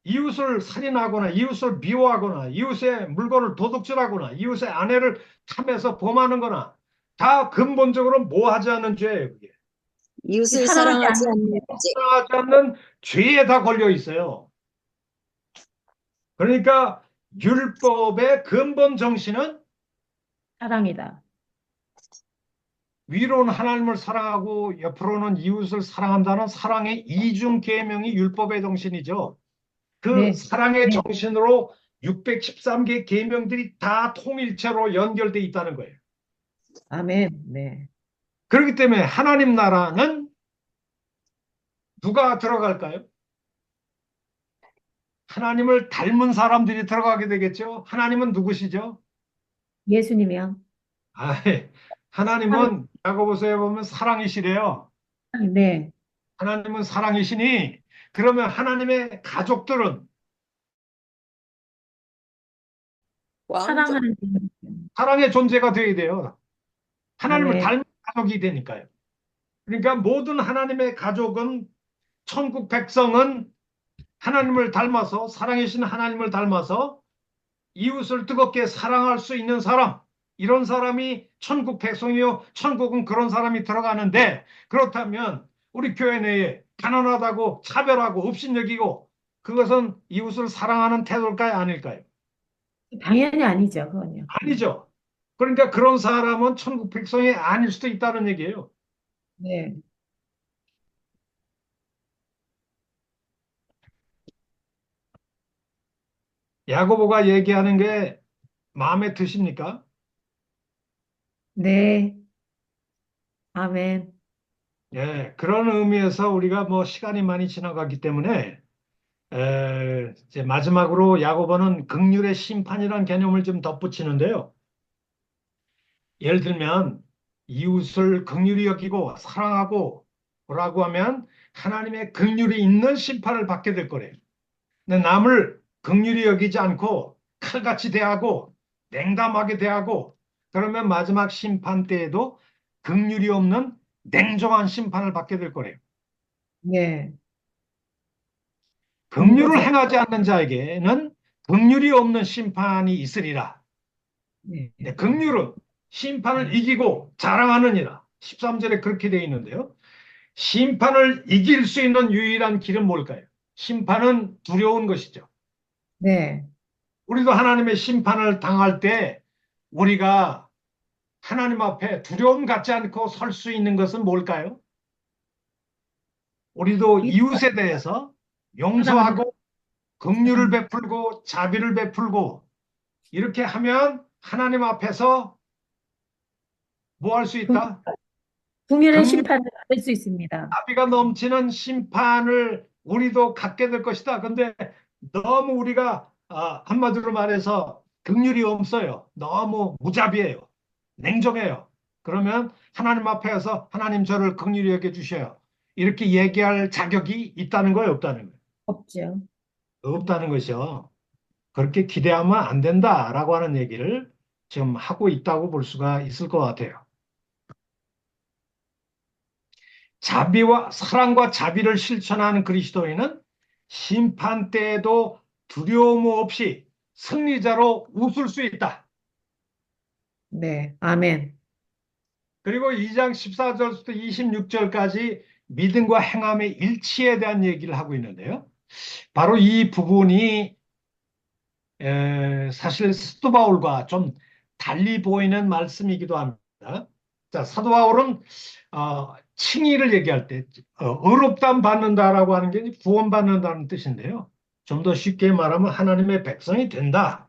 이웃을 살인하거나 이웃을 미워하거나 이웃의 물건을 도둑질하거나 이웃의 아내를 탐해서 범하는 거나 다 근본적으로 뭐 하지 않는 죄예요. 그게. 이웃을 사랑하지 사랑하지 않는 않는 거예요. 죄. 하지 않는 죄에 다 걸려 있어요. 그러니까 율법의 근본 정신은 사랑이다. 위로는 하나님을 사랑하고 옆으로는 이웃을 사랑한다는 사랑의 이중 계명이 율법의 정신이죠. 그 네. 사랑의 네. 정신으로 613개 계명들이 다 통일체로 연결돼 있다는 거예요. 아멘. 네. 그렇기 때문에 하나님 나라는 누가 들어갈까요? 하나님을 닮은 사람들이 들어가게 되겠죠. 하나님은 누구시죠? 예수님이요. 사랑. 하나님은 야고보서에 보면 사랑이시래요. 네. 하나님은 사랑이시니 그러면 하나님의 가족들은 왕족, 사랑하는 분. 사랑의 존재가 되어야 돼요. 하나님을 아멘. 닮은 가족이 되니까요. 그러니까 모든 하나님의 가족은 천국 백성은 하나님을 닮아서 사랑이신 하나님을 닮아서 이웃을 뜨겁게 사랑할 수 있는 사람, 이런 사람이 천국 백성이요. 천국은 그런 사람이 들어가는데 그렇다면 우리 교회 내에 가난하다고 차별하고 업신여기고 그것은 이웃을 사랑하는 태도일까요? 아닐까요? 당연히 아니죠. 그건요. 아니죠. 그러니까 그런 사람은 천국 백성이 아닐 수도 있다는 얘기예요. 네. 야고보가 얘기하는 게 마음에 드십니까? 네. 아멘. 예, 그런 의미에서 우리가 뭐 시간이 많이 지나갔기 때문에 이제 마지막으로 야고보는 긍휼의 심판이라는 개념을 좀 덧붙이는데요. 예를 들면 이웃을 긍휼히 여기고 사랑하고 라고 하면 하나님의 긍휼이 있는 심판을 받게 될 거래요. 근데 남을 긍휼히 여기지 않고 칼같이 대하고 냉담하게 대하고 그러면 마지막 심판 때에도 긍휼이 없는 냉정한 심판을 받게 될 거래요. 네. 긍휼을 경고죠. 행하지 않는 자에게는 긍휼이 없는 심판이 있으리라. 네. 네, 긍휼은 심판을 이기고 자랑하느니라. 13절에 그렇게 되어 있는데요. 심판을 이길 수 있는 유일한 길은 뭘까요? 심판은 두려운 것이죠. 네. 우리도 하나님의 심판을 당할 때 우리가 하나님 앞에 두려움 갖지 않고 설 수 있는 것은 뭘까요? 우리도 이웃에 대해서 사랑하는 용서하고 긍휼을 베풀고 자비를 베풀고 이렇게 하면 하나님 앞에서 뭐 할 수 있다? 국민의 긍휼, 심판을 받을 수 있습니다. 자비가 넘치는 심판을 우리도 갖게 될 것이다. 근데 너무 우리가 한마디로 말해서 긍휼이 없어요. 너무 무자비해요. 냉정해요. 그러면 하나님 앞에서 하나님 저를 긍휼히 여겨 주셔요. 이렇게 얘기할 자격이 있다는 거예요, 없다는 거예요? 없죠. 없다는 것이요. 그렇게 기대하면 안 된다라고 하는 얘기를 지금 하고 있다고 볼 수가 있을 것 같아요. 자비와 사랑과 자비를 실천하는 그리스도인은 심판 때에도 두려움 없이 승리자로 웃을 수 있다. 네. 아멘. 그리고 2장 14절부터 26절까지 믿음과 행함의 일치에 대한 얘기를 하고 있는데요. 바로 이 부분이 사실 사도 바울과 좀 달리 보이는 말씀이기도 합니다. 자, 사도 바울은 칭의를 얘기할 때 의롭다함 받는다라고 하는 게 구원받는다는 뜻인데요. 좀 더 쉽게 말하면 하나님의 백성이 된다.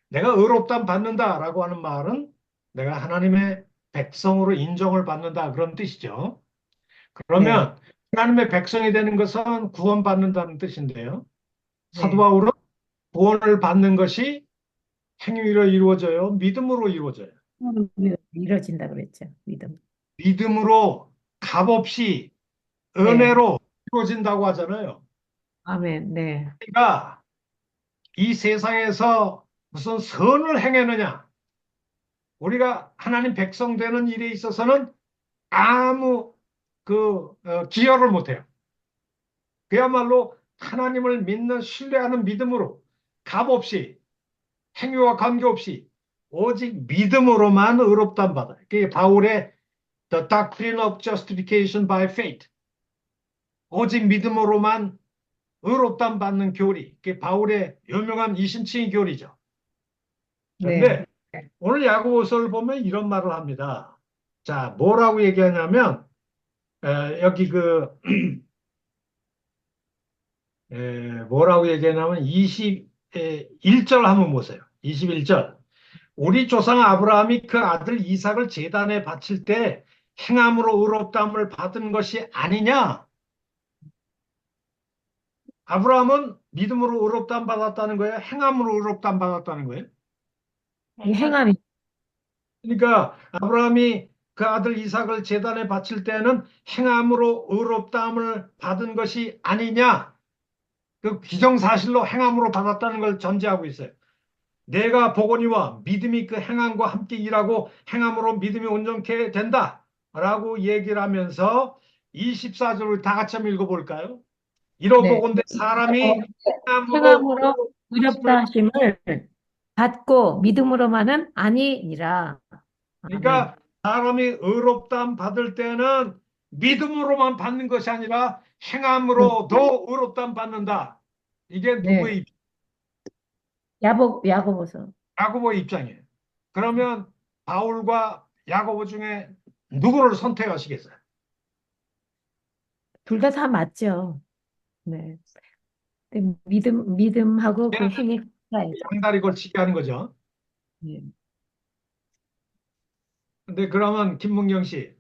내가 의롭다함 받는다라고 하는 말은 내가 하나님의 백성으로 인정을 받는다 그런 뜻이죠. 네. 그러면 하나님의 백성이 되는 것은 구원받는다는 뜻인데요. 사도 네. 바울은 구원을 받는 것이 행위로 이루어져요? 믿음으로 이루어져요? 이뤄진다 그랬죠. 믿음. 믿음으로 값없이 네. 은혜로 이루어진다고 하잖아요. 아멘. 네. 그러니까 이 세상에서 무슨 선을 행했느냐? 우리가 하나님 백성 되는 일에 있어서는 아무 기여를 못해요. 그야말로 하나님을 믿는 신뢰하는 믿음으로 값없이 행위와 관계없이 오직 믿음으로만 의롭다함 받아요. 그게 바울의 The Doctrine of Justification by Faith. 오직 믿음으로만 의롭다함 받는 교리. 그게 바울의 유명한 이심칭의 교리죠. 네. 그런데 오늘 야고보서를 보면 이런 말을 합니다. 자, 뭐라고 얘기하냐면 여기 뭐라고 얘기하냐면 21절 한번 보세요. 21절. 우리 조상 아브라함이 그 아들 이삭을 제단에 바칠 때 행함으로 의롭다함을 받은 것이 아니냐? 아브라함은 믿음으로 의롭다함 받았다는 거예요? 행함으로 의롭다함 받았다는 거예요? 이 행함이 그러니까 아브라함이 그 아들 이삭을 제단에 바칠 때는 행함으로 의롭다함을 받은 것이 아니냐? 그 기정사실로 행함으로 받았다는 걸 전제하고 있어요. 내가 보거니와 믿음이 그 행함과 함께 일하고 행함으로 믿음이 온전케 된다라고 얘기를 하면서 24절을 다 같이 한번 읽어볼까요? 네. 이러보건대 사람이 행함으로 행함으로 의롭다 하심을 받고 믿음으로만은 아니니라. 아멘. 그러니까 사람이 의롭다함 받을 때는 믿음으로만 받는 것이 아니라 행함으로도 의롭다함 받는다. 이게 네. 누구의 야고보서. 야고보의 입장이에요. 그러면 바울과 야고보 중에 누구를 선택하시겠어요? 둘 다 맞죠. 네. 근데 믿음하고 그 행위 가야죠. 양다리 걸치게 하는 거죠. 네. 근데 그러면 김문경 씨,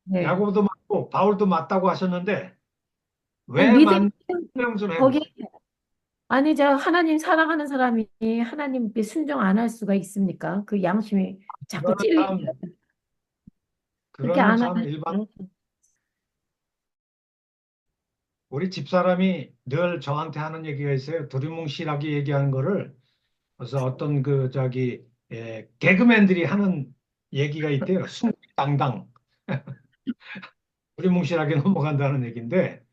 네. 야고보도 맞고 맞고 바울도 맞다고 하셨는데 왜 믿음, 설명 좀 거기, 해주세요. 아니, 저 하나님 사랑하는 사람이 하나님께 순종 안 할 수가 있습니까? 그 양심이 자꾸 그거는 찔리게. 참 그렇게 그거는 안 참 하면, 일반 우리 집사람이 늘 저한테 하는 얘기가 있어요. 두리뭉실하게 얘기하는 거를 그래서 어떤 그 저기 개그맨들이 하는 얘기가 있대요. 숭당당 두리뭉실하게 넘어간다는 얘기인데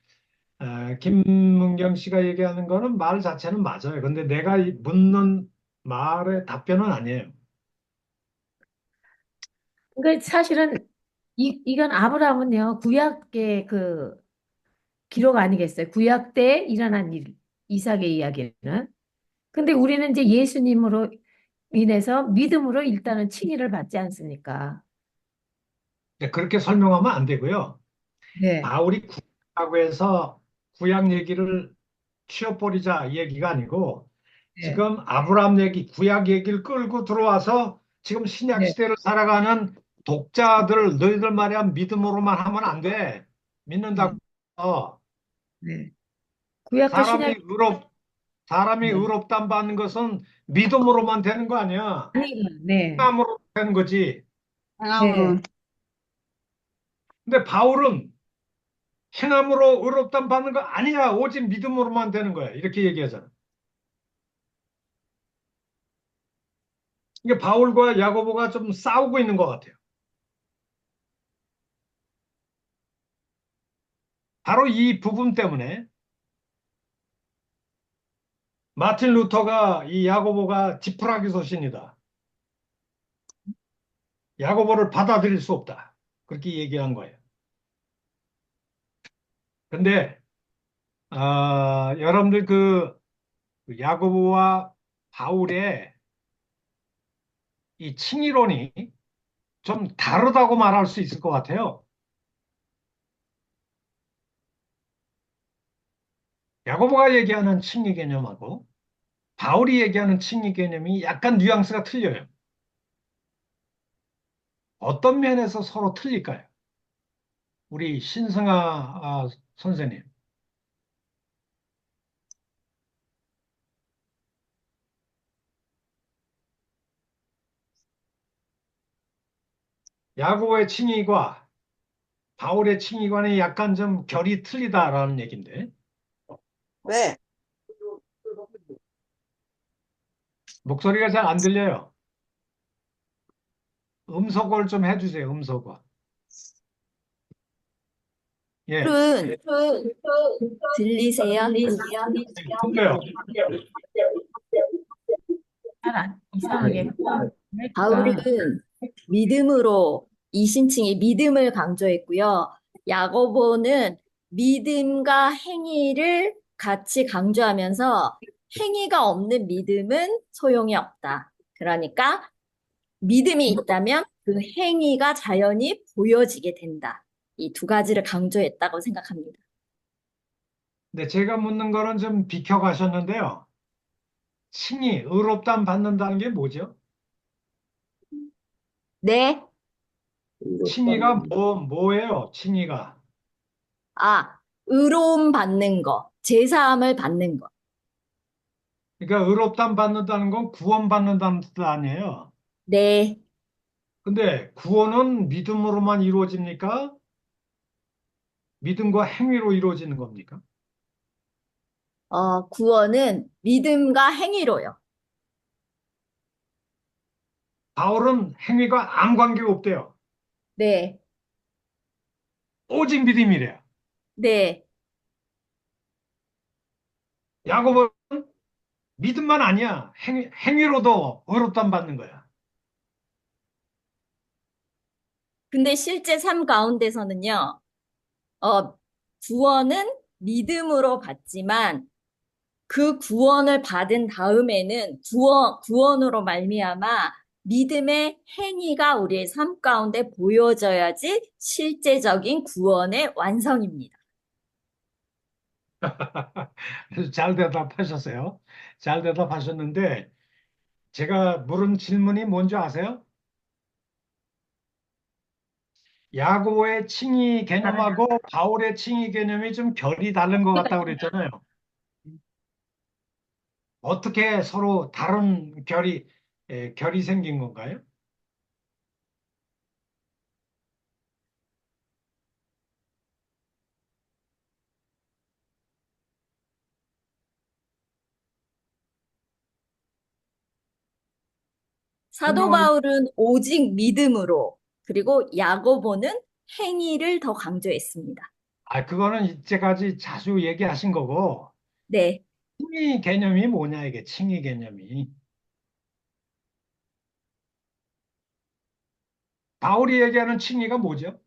김문경 씨가 얘기하는 거는 말 자체는 맞아요. 근데 내가 묻는 말의 답변은 아니에요. 그러니까 사실은 이건 아브라함은요, 구약의 그 기록 아니겠어요? 구약 때 일어난 일, 이삭의 이야기는. 근데 우리는 이제 예수님으로 인해서 믿음으로 일단은 칭의를 받지 않습니까? 근데 그렇게 설명하면 안 되고요. 네. 바울이 구약이라고 해서 구약 얘기를 치워버리자 이 얘기가 아니고 네. 지금 아브라함 얘기, 구약 얘기를 끌고 들어와서 지금 신약 네. 시대를 살아가는 독자들 너희들 말이야 믿음으로만 하면 안 돼. 믿는다고. 네. 네. 구약과 사람이 신약 사람이 네. 의롭다 받는 것은 믿음으로만 되는 거 아니야. 네. 행함으로 되는 거지. 네. 근데 바울은 행함으로 의롭다 받는 거 아니야. 오직 믿음으로만 되는 거야. 이렇게 얘기하잖아. 이게 바울과 야고보가 좀 싸우고 있는 것 같아요. 바로 이 부분 때문에 마틴 루터가 이 야고보가 지푸라기 소신이다. 야고보를 받아들일 수 없다. 그렇게 얘기한 거예요. 근데 여러분들 그 야고보와 바울의 이 칭의론이 좀 다르다고 말할 수 있을 것 같아요. 야고보가 얘기하는 칭의 개념하고 바울이 얘기하는 칭의 개념이 약간 뉘앙스가 틀려요. 어떤 면에서 서로 틀릴까요? 우리 신승아 선생님. 야고보의 칭의과 바울의 칭의관이 약간 좀 결이 틀리다라는 얘기인데 왜? 목소리가 잘 안 들려요. 음소거를 좀 해주세요. 음소거. 예, 들리세요? 틀려요. 이상하게. 바울은 그러니까 믿음으로 이신칭이 믿음을 강조했고요. 야고보는 믿음과 행위를 같이 강조하면서 행위가 없는 믿음은 소용이 없다. 그러니까 믿음이 있다면 그 행위가 자연히 보여지게 된다. 이 두 가지를 강조했다고 생각합니다. 근데 제가 묻는 거는 좀 비켜가셨는데요. 칭의, 의롭담 받는다는 게 뭐죠? 네. 칭의가 뭐예요? 칭의가. 아, 의로움 받는 거, 제사함을 받는 거. 그러니까 의롭담 받는다는 건 구원 받는다는 뜻 아니에요. 네. 근데 구원은 믿음으로만 이루어집니까? 믿음과 행위로 이루어지는 겁니까? 구원은 믿음과 행위로요. 바울은 행위가 아무 관계가 없대요. 네. 오직 믿음이래요. 네. 야고보는 믿음만 아니야. 행위로도 의롭담 받는 거야. 근데 실제 삶 가운데서는요, 구원은 믿음으로 받지만 그 구원을 받은 다음에는 구원으로 말미암아 믿음의 행위가 우리의 삶 가운데 보여져야지 실제적인 구원의 완성입니다. 그래서 잘 대답하셨어요. 잘 대답하셨는데 제가 물은 질문이 뭔지 아세요? 야고보의 칭의 개념하고 바울의 칭의 개념이 좀 결이 다른 것 같다고 그랬잖아요. 어떻게 서로 다른 결이 생긴 건가요? 사도 바울은 오직 믿음으로, 그리고 야고보는 행위를 더 강조했습니다. 그거는 이제까지 자주 얘기하신 거고, 네. 칭의 개념이 뭐냐, 이게 칭의 개념이. 바울이 얘기하는 칭의가 뭐죠?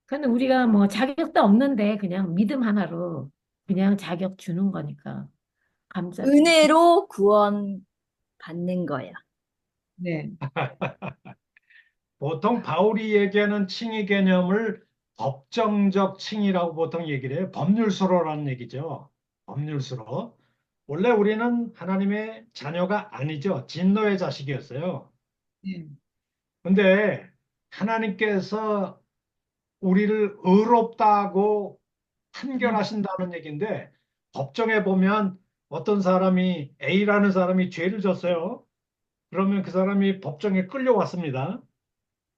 근데 우리가 뭐 자격도 없는데 그냥 믿음 하나로 그냥 자격 주는 거니까 감사죠. 은혜로 구원 받는 거야. 네. 보통 바울이 얘기하는 칭의 개념을 법정적 칭의라고 보통 얘기를 해요. 법률수로라는 얘기죠. 법률수로. 원래 우리는 하나님의 자녀가 아니죠. 진노의 자식이었어요. 네. 근데 하나님께서 우리를 의롭다고 판결하신다는 얘기인데, 법정에 보면 어떤 사람이 A라는 사람이 죄를 졌어요. 그러면 그 사람이 법정에 끌려왔습니다.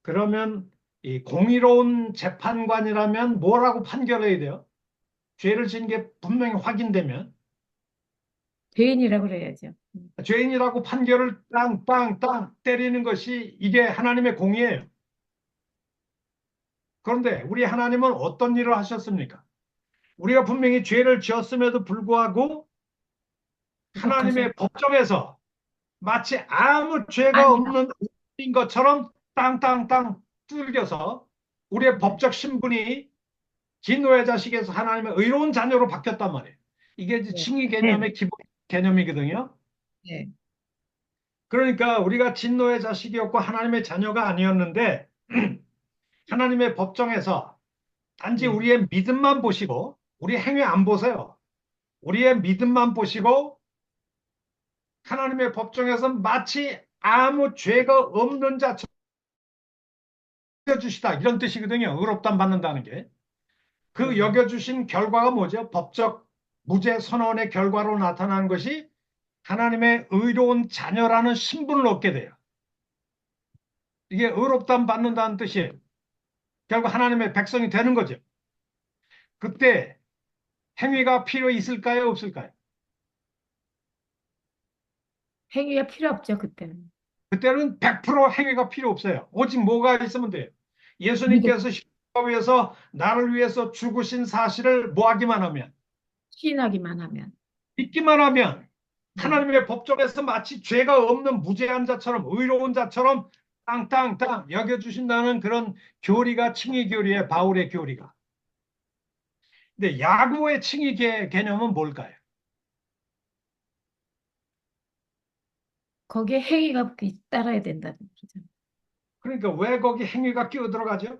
그러면 이 공의로운 재판관이라면 뭐라고 판결해야 돼요? 죄를 지은 게 분명히 확인되면 죄인이라고 그래야죠. 죄인이라고 판결을 땅땅땅 때리는 것이 이게 하나님의 공의예요. 그런데 우리 하나님은 어떤 일을 하셨습니까? 우리가 분명히 죄를 지었음에도 불구하고 하나님의 법정에서 마치 아무 죄가 아니다. 없는 인 것처럼 땅땅땅 뚫겨서 우리의 법적 신분이 진노의 자식에서 하나님의 의로운 자녀로 바뀌었단 말이에요. 이게 이제 네. 칭의 개념의 기본 개념이거든요. 네. 그러니까 우리가 진노의 자식이었고 하나님의 자녀가 아니었는데 하나님의 법정에서 단지 네. 우리의 믿음만 보시고 우리 행위 안 보세요. 우리의 믿음만 보시고 하나님의 법정에서 마치 아무 죄가 없는 자처럼 여겨주시다 이런 뜻이거든요. 의롭다 받는다는 게. 그 여겨주신 결과가 뭐죠? 법적 무죄 선언의 결과로 나타나는 것이 하나님의 의로운 자녀라는 신분을 얻게 돼요. 이게 의롭다 받는다는 뜻이에요. 결국 하나님의 백성이 되는 거죠. 그때 행위가 필요 있을까요? 없을까요? 행위가 필요 없죠, 그때는. 그때는 100% 행위가 필요 없어요. 오직 뭐가 있으면 돼요. 믿음, 예수님께서 십자가 위에서 나를 위해서 죽으신 사실을 뭐 하기만 하면, 시인하기만 하면. 믿기만 하면 네. 하나님의 법정에서 마치 죄가 없는 무죄한 자처럼 의로운 자처럼 땅땅땅 여겨주신다는 그런 교리가 칭의 교리의 바울의 교리가. 근데 야고보의 칭의 개념은 뭘까요? 거기에 행위가 따라야 된다는 얘기죠. 그러니까 왜 거기 행위가 끼어 들어가죠?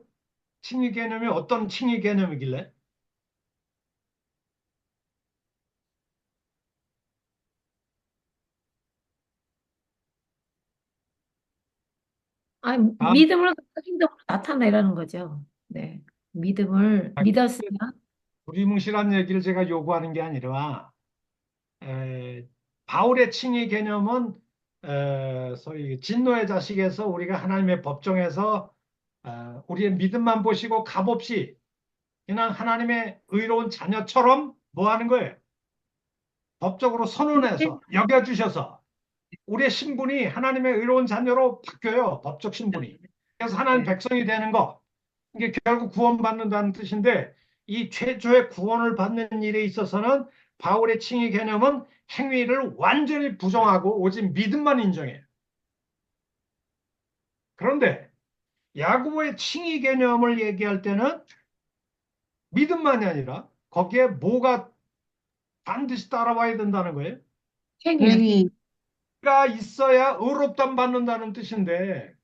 칭의 개념이 어떤 칭의 개념이길래? 아니, 아, 믿음을 행동으로 나타내라는 거죠. 네. 믿음을 믿었으면, 두리뭉실한 얘기를 제가 요구하는 게 아니라 에, 바울의 칭의 개념은 소위 진노의 자식에서 우리가 하나님의 법정에서 우리의 믿음만 보시고 값없이 그냥 하나님의 의로운 자녀처럼 뭐 하는 거예요? 법적으로 선언해서 여겨주셔서 우리의 신분이 하나님의 의로운 자녀로 바뀌어요. 법적 신분이. 그래서 하나님 네. 백성이 되는 거. 이게 결국 구원받는다는 뜻인데 이 최초의 구원을 받는 일에 있어서는 바울의 칭의 개념은 행위를 완전히 부정하고 오직 믿음만 인정해요. 그런데 야고보의 칭의 개념을 얘기할 때는 믿음만이 아니라 거기에 뭐가 반드시 따라와야 된다는 거예요. 행위. 가 있어야 의롭담 받는다는 뜻인데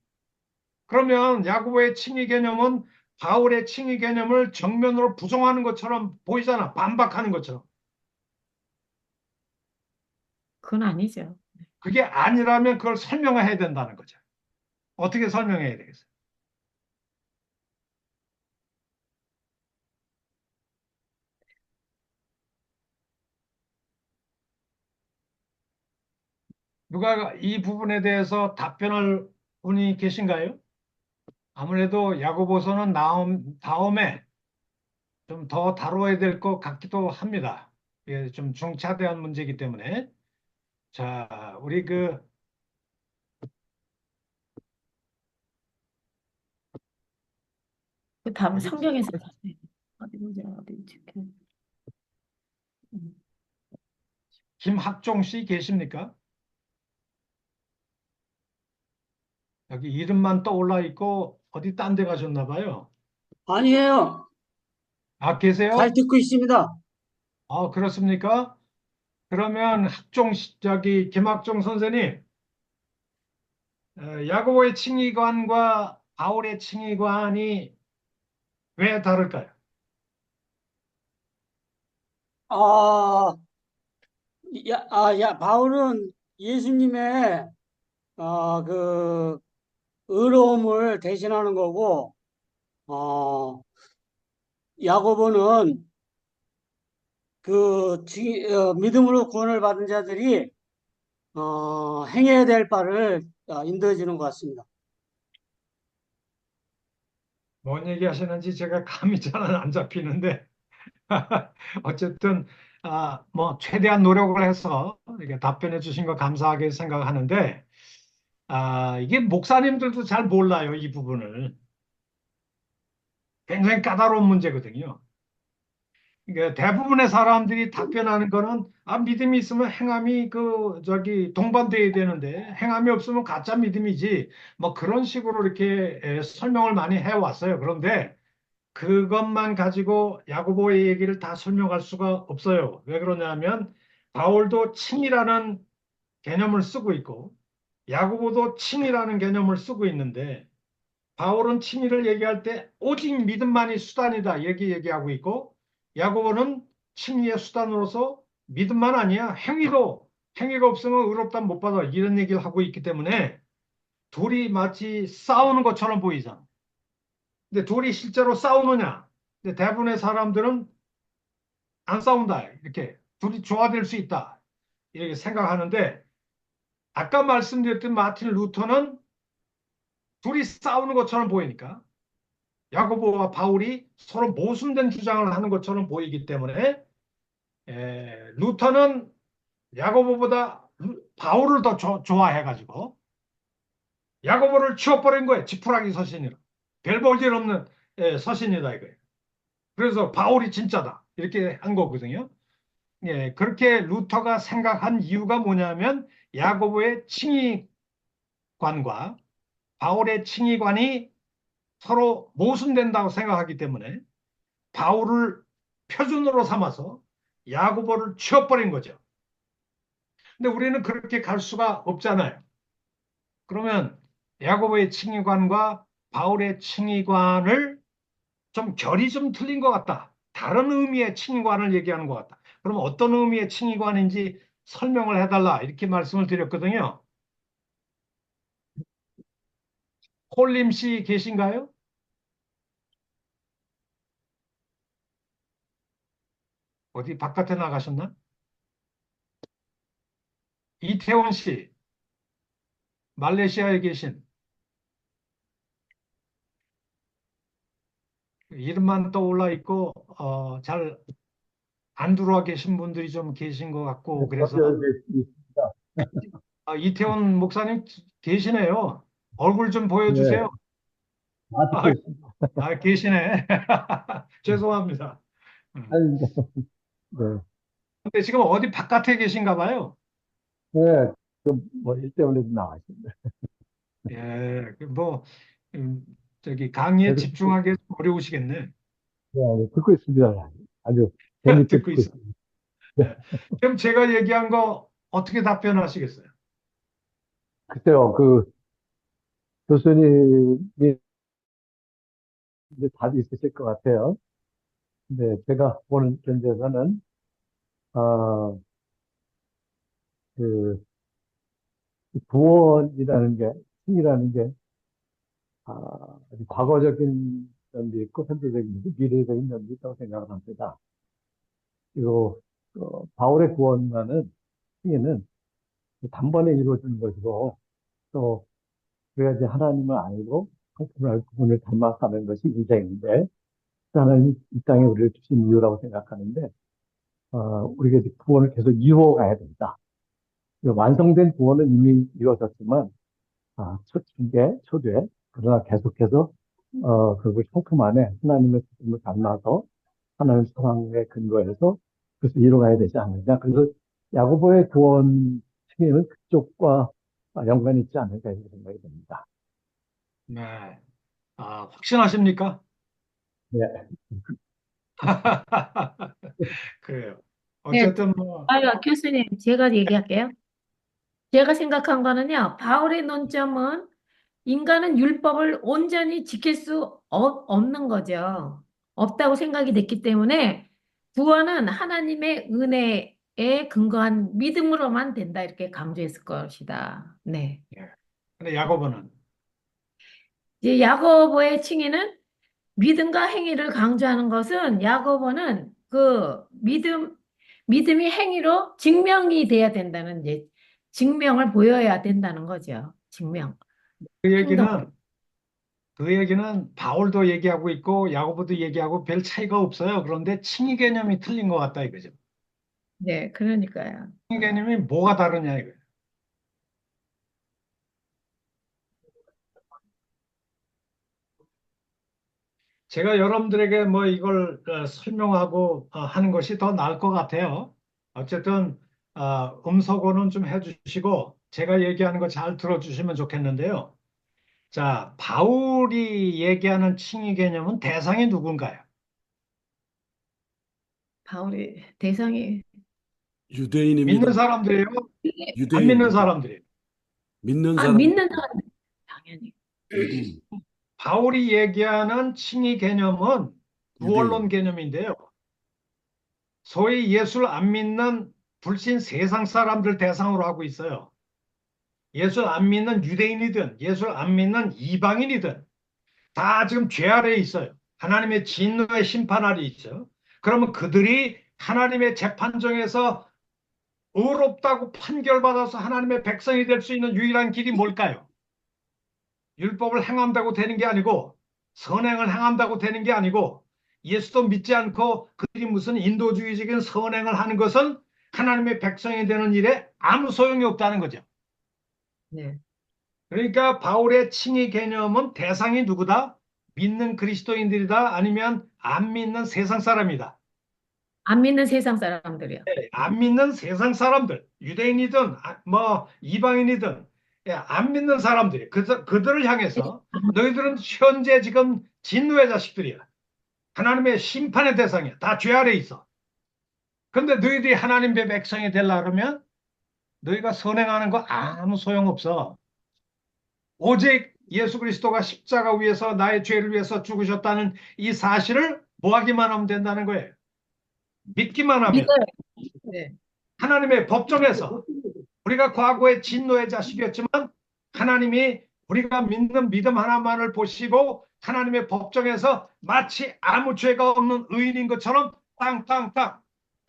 그러면 야고보의 칭의 개념은 바울의 칭의 개념을 정면으로 부정하는 것처럼 보이잖아. 반박하는 것처럼. 그건 아니죠. 그게 아니라면 그걸 설명해야 된다는 거죠. 어떻게 설명해야 되겠어요? 누가 이 부분에 대해서 답변할 분이 계신가요? 아무래도 야고보서는 다음에 좀 더 다뤄야 될 것 같기도 합니다. 예, 좀 중차대한 문제이기 때문에. 자, 우리 그 다음 어디, 성경에서 어디 보자 어디 지켜. 김학종 씨 계십니까? 여기 이름만 떠올라 있고 어디 딴 데 가셨나 봐요. 아니에요. 아, 잘 계세요? 듣고 있습니다. 아, 그렇습니까? 그러면 김학종 선생님, 야고보의 칭의관과 바울의 칭의관이 왜 다를까요? 아, 바울은 예수님의, 그, 의로움을 대신하는 거고, 어, 야고보는 믿음으로 구원을 받은 자들이, 행해야 될 바를 인도해 주는 것 같습니다. 뭔 얘기 하시는지 제가 감이 잘 안 잡히는데, 어쨌든, 뭐, 최대한 노력을 해서 이렇게 답변해 주신 거 감사하게 생각하는데, 이게 목사님들도 잘 몰라요, 이 부분을. 굉장히 까다로운 문제거든요. 그러니까 대부분의 사람들이 답변하는 거는, 믿음이 있으면 행함이 동반돼야 되는데, 행함이 없으면 가짜 믿음이지, 뭐 그런 식으로 이렇게 설명을 많이 해왔어요. 그런데 그것만 가지고 야고보의 얘기를 다 설명할 수가 없어요. 왜 그러냐면, 바울도 칭이라는 개념을 쓰고 있고, 야고보도 칭이라는 개념을 쓰고 있는데, 바울은 칭의를 얘기할 때 오직 믿음만이 수단이다 얘기하고 있고, 야고보는 칭의의 수단으로서 믿음만 아니야 행위가 없으면 의롭다 못 받아 이런 얘기를 하고 있기 때문에 둘이 마치 싸우는 것처럼 보이잖아. 근데 둘이 실제로 싸우느냐? 근데 대부분의 사람들은 안 싸운다, 이렇게 둘이 조화될 수 있다 이렇게 생각하는데, 아까 말씀드렸던 마틴 루터는 둘이 싸우는 것처럼 보이니까 야고보와 바울이 서로 모순된 주장을 하는 것처럼 보이기 때문에, 루터는 야고보보다 바울을 더 좋아해가지고 야고보를 치워버린 거예요. 지푸라기 서신이라. 별 볼 일 없는 서신이다 이거예요. 그래서 바울이 진짜다 이렇게 한 거거든요. 예, 그렇게 루터가 생각한 이유가 뭐냐면, 야고보의 칭의관과 바울의 칭의관이 서로 모순된다고 생각하기 때문에 바울을 표준으로 삼아서 야고보를 치워버린 거죠. 근데 우리는 그렇게 갈 수가 없잖아요. 그러면 야고보의 칭의관과 바울의 칭의관을 좀 결이 좀 틀린 것 같다. 다른 의미의 칭의관을 얘기하는 것 같다. 그러면 어떤 의미의 칭의관인지 설명을 해달라 이렇게 말씀을 드렸거든요. 콜림 씨 계신가요? 어디 바깥에 나가셨나? 이태원 씨, 말레이시아에 계신, 이름만 떠올라 있고 잘 안 들어와 계신 분들이 좀 계신 것 같고, 그래서 있습니다. 이태원 목사님 계시네요. 얼굴 좀 네, 보여주세요. 다 듣고 아, 있습니다. 계시네. 죄송합니다. 음. 아닙니다. 네, 근데 지금 어디 바깥에 계신가 봐요. 네, 뭐, 일 때문에 나왔습니다. 예, 뭐 저기 강의에 계속 집중하기 어려우시겠네. 듣고 있습니다. 아주 재밌게 듣고 듣고 있어. 있습니다. 예. 그럼 제가 얘기한 거 어떻게 답변하시겠어요? 글쎄요, 교수님이 이제 답이 있으실 것 같아요. 근데 제가 보는 견제에서는, 어, 그, 구원이라는 게, 신이라는 게, 아주 과거적인 면도 있고, 현재적인 면도, 미래적인 면도 있다고 생각을 합니다. 그리고, 바울의 구원과는, 신은 단번에 이루어지는 것이고, 또 우리가 이제 하나님을 알고 성품을 알고 그분을 닮아가는 것이 인생인데, 하나님 이 땅에 우리를 주신 이유라고 생각하는데, 우리가 이제 구원을 계속 이루어가야 된다. 완성된 구원은 이미 이루어졌지만, 초기에, 초기에, 그러나 계속해서, 그걸 성품 안에 하나님의 성품을 닮아서 하나님 사랑의 근거에서 그래서 이루어가야 되지 않느냐. 그래서 야고보의 구원 측에는 그쪽과 연관이 있지 않을까 이렇게 생각이 됩니다. 네. 확신하십니까? 네. 그래요. 네, 어쨌든 뭐, 교수님, 제가 얘기할게요. 제가 생각한 거는요, 바울의 논점은 인간은 율법을 온전히 지킬 수 없는 거죠. 없다고 생각이 됐기 때문에 구원은 하나님의 은혜에 근거한 믿음으로만 된다, 이렇게 강조했을 것이다. 네. 예. 근데 야고보는 이제 야고보의 칭의는 믿음과 행위를 강조하는 것은 야고보는 그 믿음이 행위로 증명이 돼야 된다는 이제 증명을 보여야 된다는 거죠. 증명. 그 행동. 얘기는 바울도 얘기하고 있고 야고보도 얘기하고 별 차이가 없어요. 그런데 칭의 개념이 틀린 것 같다 이거죠. 네, 그러니까요. 칭의 개념이 뭐가 다르냐 이거예요. 제가 여러분들에게 뭐 이걸 설명하고 하는 것이 더 나을 것 같아요. 어쨌든 음소거는 좀 해주시고 제가 얘기하는 거 잘 들어주시면 좋겠는데요. 자, 바울이 얘기하는 칭의 개념은 대상이 누군가요? 바울의 대상이 유대인입니다. 믿는 사람들이에요? 안 믿는 유대인입니다. 사람들이에요? 믿는 사람, 믿는 사람 당연히 유대인, 바울이 얘기하는 칭의 개념은 구원론 유대인. 개념인데요. 소위 예수를 안 믿는 불신 세상 사람들 대상으로 하고 있어요. 예수를 안 믿는 유대인이든 예수를 안 믿는 이방인이든 다 지금 죄 아래에 있어요. 하나님의 진노의 심판 아래에 있어요. 그러면 그들이 하나님의 재판정에서 의롭다고 판결받아서 하나님의 백성이 될 수 있는 유일한 길이 뭘까요? 율법을 행한다고 되는 게 아니고 선행을 행한다고 되는 게 아니고 예수도 믿지 않고 그들이 무슨 인도주의적인 선행을 하는 것은 하나님의 백성이 되는 일에 아무 소용이 없다는 거죠. 네. 그러니까 바울의 칭의 개념은 대상이 누구다? 믿는 그리스도인들이다 아니면 안 믿는 세상 사람이다. 안 믿는 세상 사람들이요. 안 믿는 세상 사람들, 유대인이든 뭐 이방인이든 안 믿는 사람들이 그들을 향해서 너희들은 현재 지금 진노의 자식들이야. 하나님의 심판의 대상이야. 다 죄 아래 있어. 근데 너희들이 하나님의 백성이 되려고 그러면 너희가 선행하는 거 아무 소용없어. 오직 예수 그리스도가 십자가 위에서 나의 죄를 위해서 죽으셨다는 이 사실을 뭐 하기만 하면 된다는 거예요. 믿기만 하면. 믿어요. 네. 하나님의 법정에서 우리가 과거에 진노의 자식이었지만 하나님이 우리가 믿는 믿음 하나만을 보시고 하나님의 법정에서 마치 아무 죄가 없는 의인인 것처럼 땅땅땅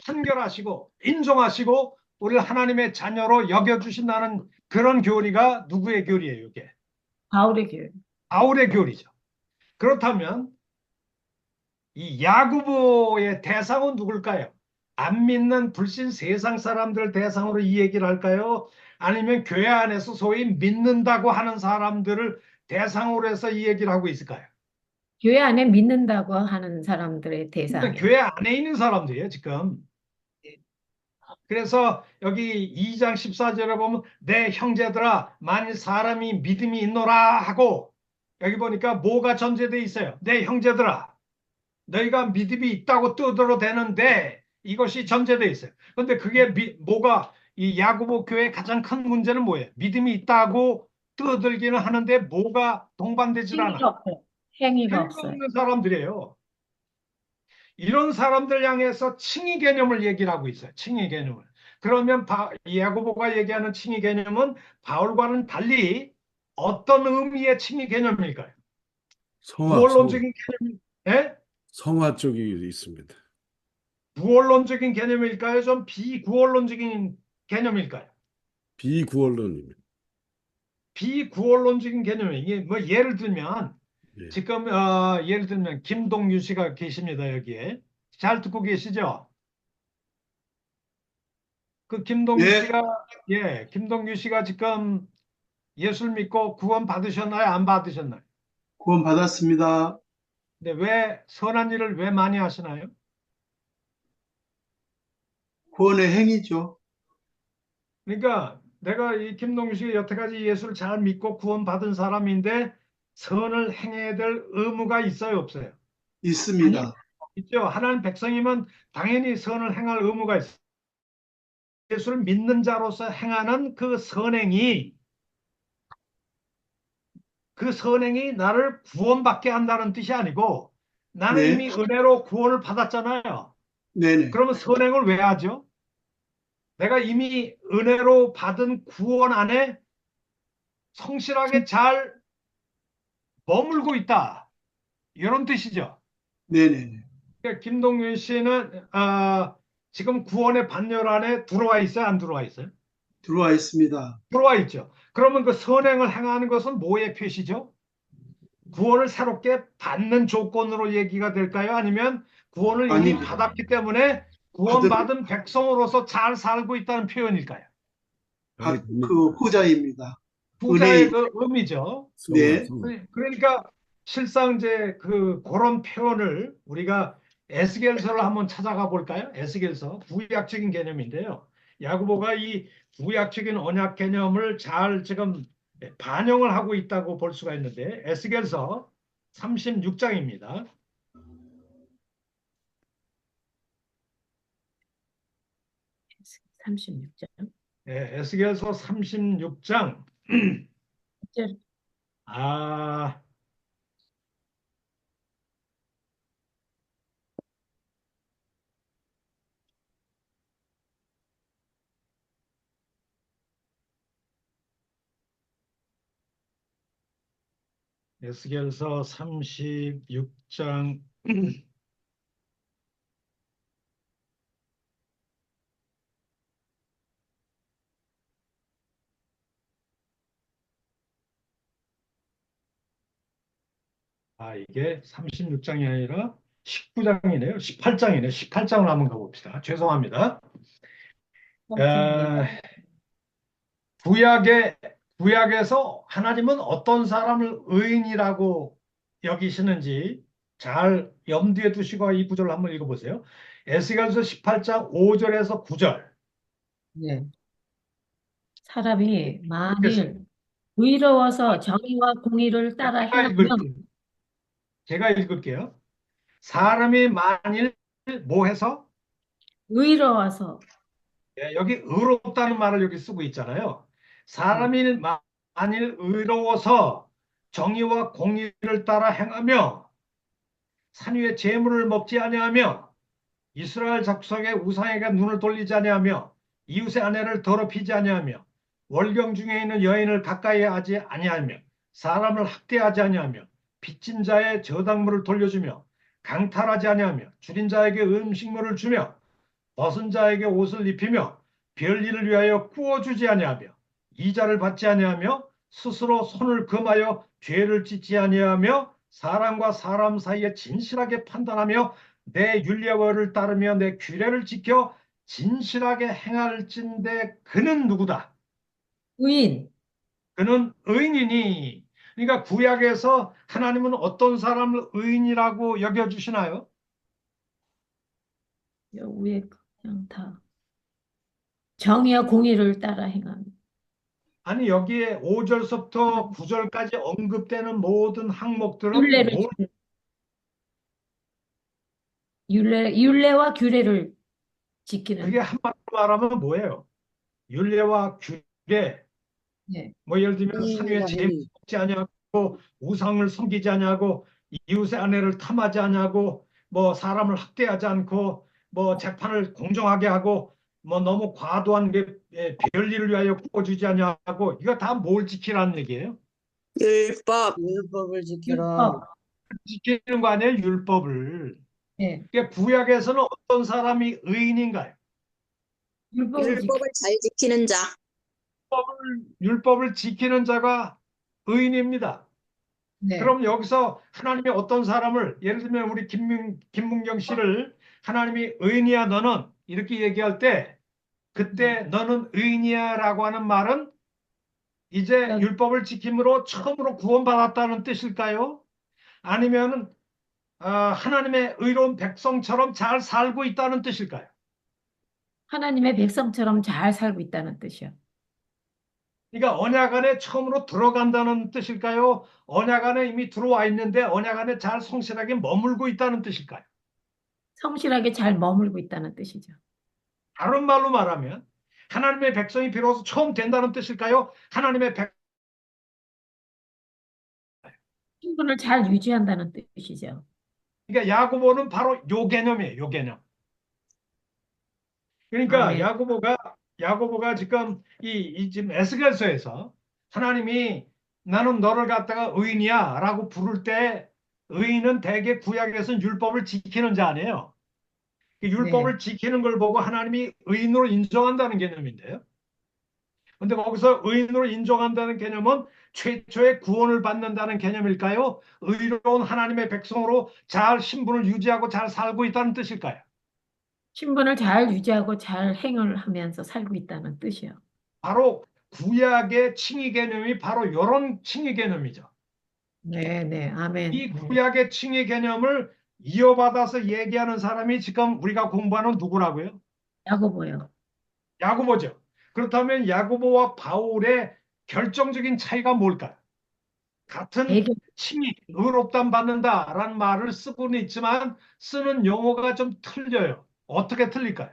판결하시고 인정하시고 우리를 하나님의 자녀로 여겨주신다는 그런 교리가 누구의 교리예요, 이게? 바울의 교회. 바울의 교리죠. 그렇다면 이 야고보의 대상은 누굴까요? 안 믿는 불신 세상 사람들 대상으로 이 얘기를 할까요? 아니면 교회 안에서 소위 믿는다고 하는 사람들을 대상으로 해서 이 얘기를 하고 있을까요? 교회 안에 믿는다고 하는 사람들의 근데 대상이. 교회 안에 있는 사람들이에요, 지금. 그래서 여기 2장 14절에 보면 내 형제들아 만일 사람이 믿음이 있노라 하고 여기 보니까 뭐가 전제되어 있어요? 내 형제들아 너희가 믿음이 있다고 떠들어대는데 이것이 전제되어 있어요. 그런데 그게 뭐가 이 야고보 교회의 가장 큰 문제는 뭐예요? 믿음이 있다고 떠들기는 하는데 뭐가 동반되질 행위가 않아. 없어요. 행위가 행위가 없어요. 없는 사람들이에요. 이런 사람들 향해서 칭의 개념을 얘기를 하고 있어요. 칭의 개념을. 그러면 야고보가 얘기하는 칭의 개념은 바울과는 달리 어떤 의미의 칭의 개념일까요? 성화, 구원론적인 개념, 예? 성화 쪽이 있습니다. 구원론적인 개념일까요? 좀 비구원론적인 개념일까요? 비구원론입니다. 비구원론적인 개념이 이게 뭐 예를 들면 예. 지금 예를 들면 김동유 씨가 계십니다. 여기에 잘 듣고 계시죠? 그 김동유 예. 씨가 김동유 씨가 지금 예수를 믿고 구원 받으셨나요? 안 받으셨나요? 구원 받았습니다. 근데 왜 선한 일을 왜 많이 하시나요? 구원의 행위죠. 그러니까 내가 이 김동유 씨가 여태까지 예수를 잘 믿고 구원 받은 사람인데 선을 행해야 될 의무가 있어요, 없어요? 있습니다. 있죠. 하나님 백성이면 당연히 선을 행할 의무가 있어요. 예수를 믿는 자로서 행하는 그 선행이 나를 구원받게 한다는 뜻이 아니고 나는 네. 이미 은혜로 구원을 받았잖아요. 네네. 그러면 선행을 왜 하죠? 내가 이미 은혜로 받은 구원 안에 성실하게 잘 머물고 있다. 이런 뜻이죠. 네네. 그러니까 김동윤 씨는 지금 구원의 반열 안에 들어와 있어요? 안 들어와 있어요? 들어와 있습니다. 들어와 있죠. 그러면 그 선행을 행하는 것은 뭐의 표시죠? 구원을 새롭게 받는 조건으로 얘기가 될까요? 아니면 구원을 이미 아닙니다. 받았기 때문에 구원받은 백성으로서 잘 살고 있다는 표현일까요? 그 후자입니다. 후자의 은혜의 그 의미죠. 네. 그러니까 실상 이제 그런 표현을 우리가 에스겔서를 한번 찾아가 볼까요? 에스겔서 구약적인 개념인데요. 야고보가 이 구약적인 언약 개념을 잘 지금 반영을 하고 있다고 볼 수가 있는데 에스겔서 36장입니다. 36장. 에스겔서 36장. 아, 에스겔서 36장 이게 36장이 아니라 19장이네요. 18장이네. 18장으로 한번 가봅시다. 죄송합니다. 구약에서 하나님은 어떤 사람을 의인이라고 여기시는지 잘 염두에 두시고 이 구절을 한번 읽어보세요. 에스겔서 18장 5절에서 9절. 네. 사람이 만일 의로워서 정의와 공의를 따라 행하면 제가 읽을게요. 사람이 만일 뭐 해서? 의로워서 여기 의롭다는 말을 여기 쓰고 있잖아요. 사람이 만일 의로워서 정의와 공의를 따라 행하며 산 위에 재물을 먹지 아니하며 이스라엘 족속의 우상에게 눈을 돌리지 아니하며 이웃의 아내를 더럽히지 아니하며 월경 중에 있는 여인을 가까이 하지 아니하며 사람을 학대하지 아니하며 빚진 자의 저당물을 돌려주며 강탈하지 아니하며 줄인 자에게 음식물을 주며 벗은 자에게 옷을 입히며 별일을 위하여 구워주지 아니하며 이자를 받지 아니하며 스스로 손을 금하여 죄를 짓지 아니하며 사람과 사람 사이에 진실하게 판단하며 내 율례를 따르며 내 규례를 지켜 진실하게 행할진대 그는 누구다? 의인. 그는 의인이니. 그러니까 구약에서 하나님은 어떤 사람을 의인이라고 여겨주시나요? 위에 그냥 다 정의와 공의를 따라 행하는. 아니 여기에 5절서부터 9절까지 언급되는 모든 항목들은 율례를 율례와 규례를 지키는. 그게 한마디로 말하면 뭐예요? 율례와 규례. 네. 뭐 예를 들면 산 위에 재물 먹지 아니하고 우상을 섬기지 아니하고 이웃의 아내를 탐하지 아니하고 뭐 사람을 학대하지 않고 뭐 재판을 공정하게 하고 뭐 너무 과도한 별일을 위하여 구워주지 아니하고 이거 다 뭘 지키라는 얘기예요? 율법을 지키라. 지키는 거 아니에요? 율법을. 네. 그러니까 구약에서는 어떤 사람이 의인인가요? 율법을 율법을 잘 지키는 자. 율법을 지키는 자가 의인입니다. 네. 그럼 여기서 하나님이 어떤 사람을, 예를 들면 우리 김문경 씨를 하나님이 의인이야 너는 이렇게 얘기할 때, 그때 너는 의인이야 라고 하는 말은 이제 여기 율법을 지킴으로 처음으로 구원받았다는 뜻일까요? 아니면은 하나님의 의로운 백성처럼 잘 살고 있다는 뜻일까요? 하나님의 백성처럼 잘 살고 있다는 뜻이요. 그러니까 언약 안에 처음으로 들어간다는 뜻일까요? 언약 안에 이미 들어와 있는데 언약 안에 잘 성실하게 머물고 있다는 뜻일까요? 성실하게 잘 머물고 있다는 뜻이죠. 다른 말로 말하면 하나님의 백성이 비로소 처음 된다는 뜻일까요? 하나님의 신분을 잘 유지한다는 뜻이죠. 그러니까 야고보는 바로 요 개념이에요. 요 개념. 그러니까 아멘. 야고보가 지금 지금 에스겔서에서 하나님이 나는 너를 갖다가 의인이야라고 부를 때 의인은 대개 구약에서는 율법을 지키는 자 아니에요. 그 네. 율법을 지키는 걸 보고 하나님이 의인으로 인정한다는 개념인데요. 근데 거기서 의인으로 인정한다는 개념은 최초의 구원을 받는다는 개념일까요? 의로운 하나님의 백성으로 잘 신분을 유지하고 잘 살고 있다는 뜻일까요? 신분을 잘 유지하고 잘 행을 하면서 살고 있다는 뜻이요. 바로 구약의 칭의 개념이 바로 이런 칭의 개념이죠. 네, 네, 아멘. 이 네. 구약의 칭의 개념을 이어받아서 얘기하는 사람이 지금 우리가 공부하는 누구라고요? 야고보요. 야고보죠. 그렇다면 야고보와 바울의 결정적인 차이가 뭘까요? 같은 배경, 칭의, 의롭담 받는다라는 말을 쓰고는 있지만 쓰는 용어가 좀 틀려요. 어떻게 틀릴까요?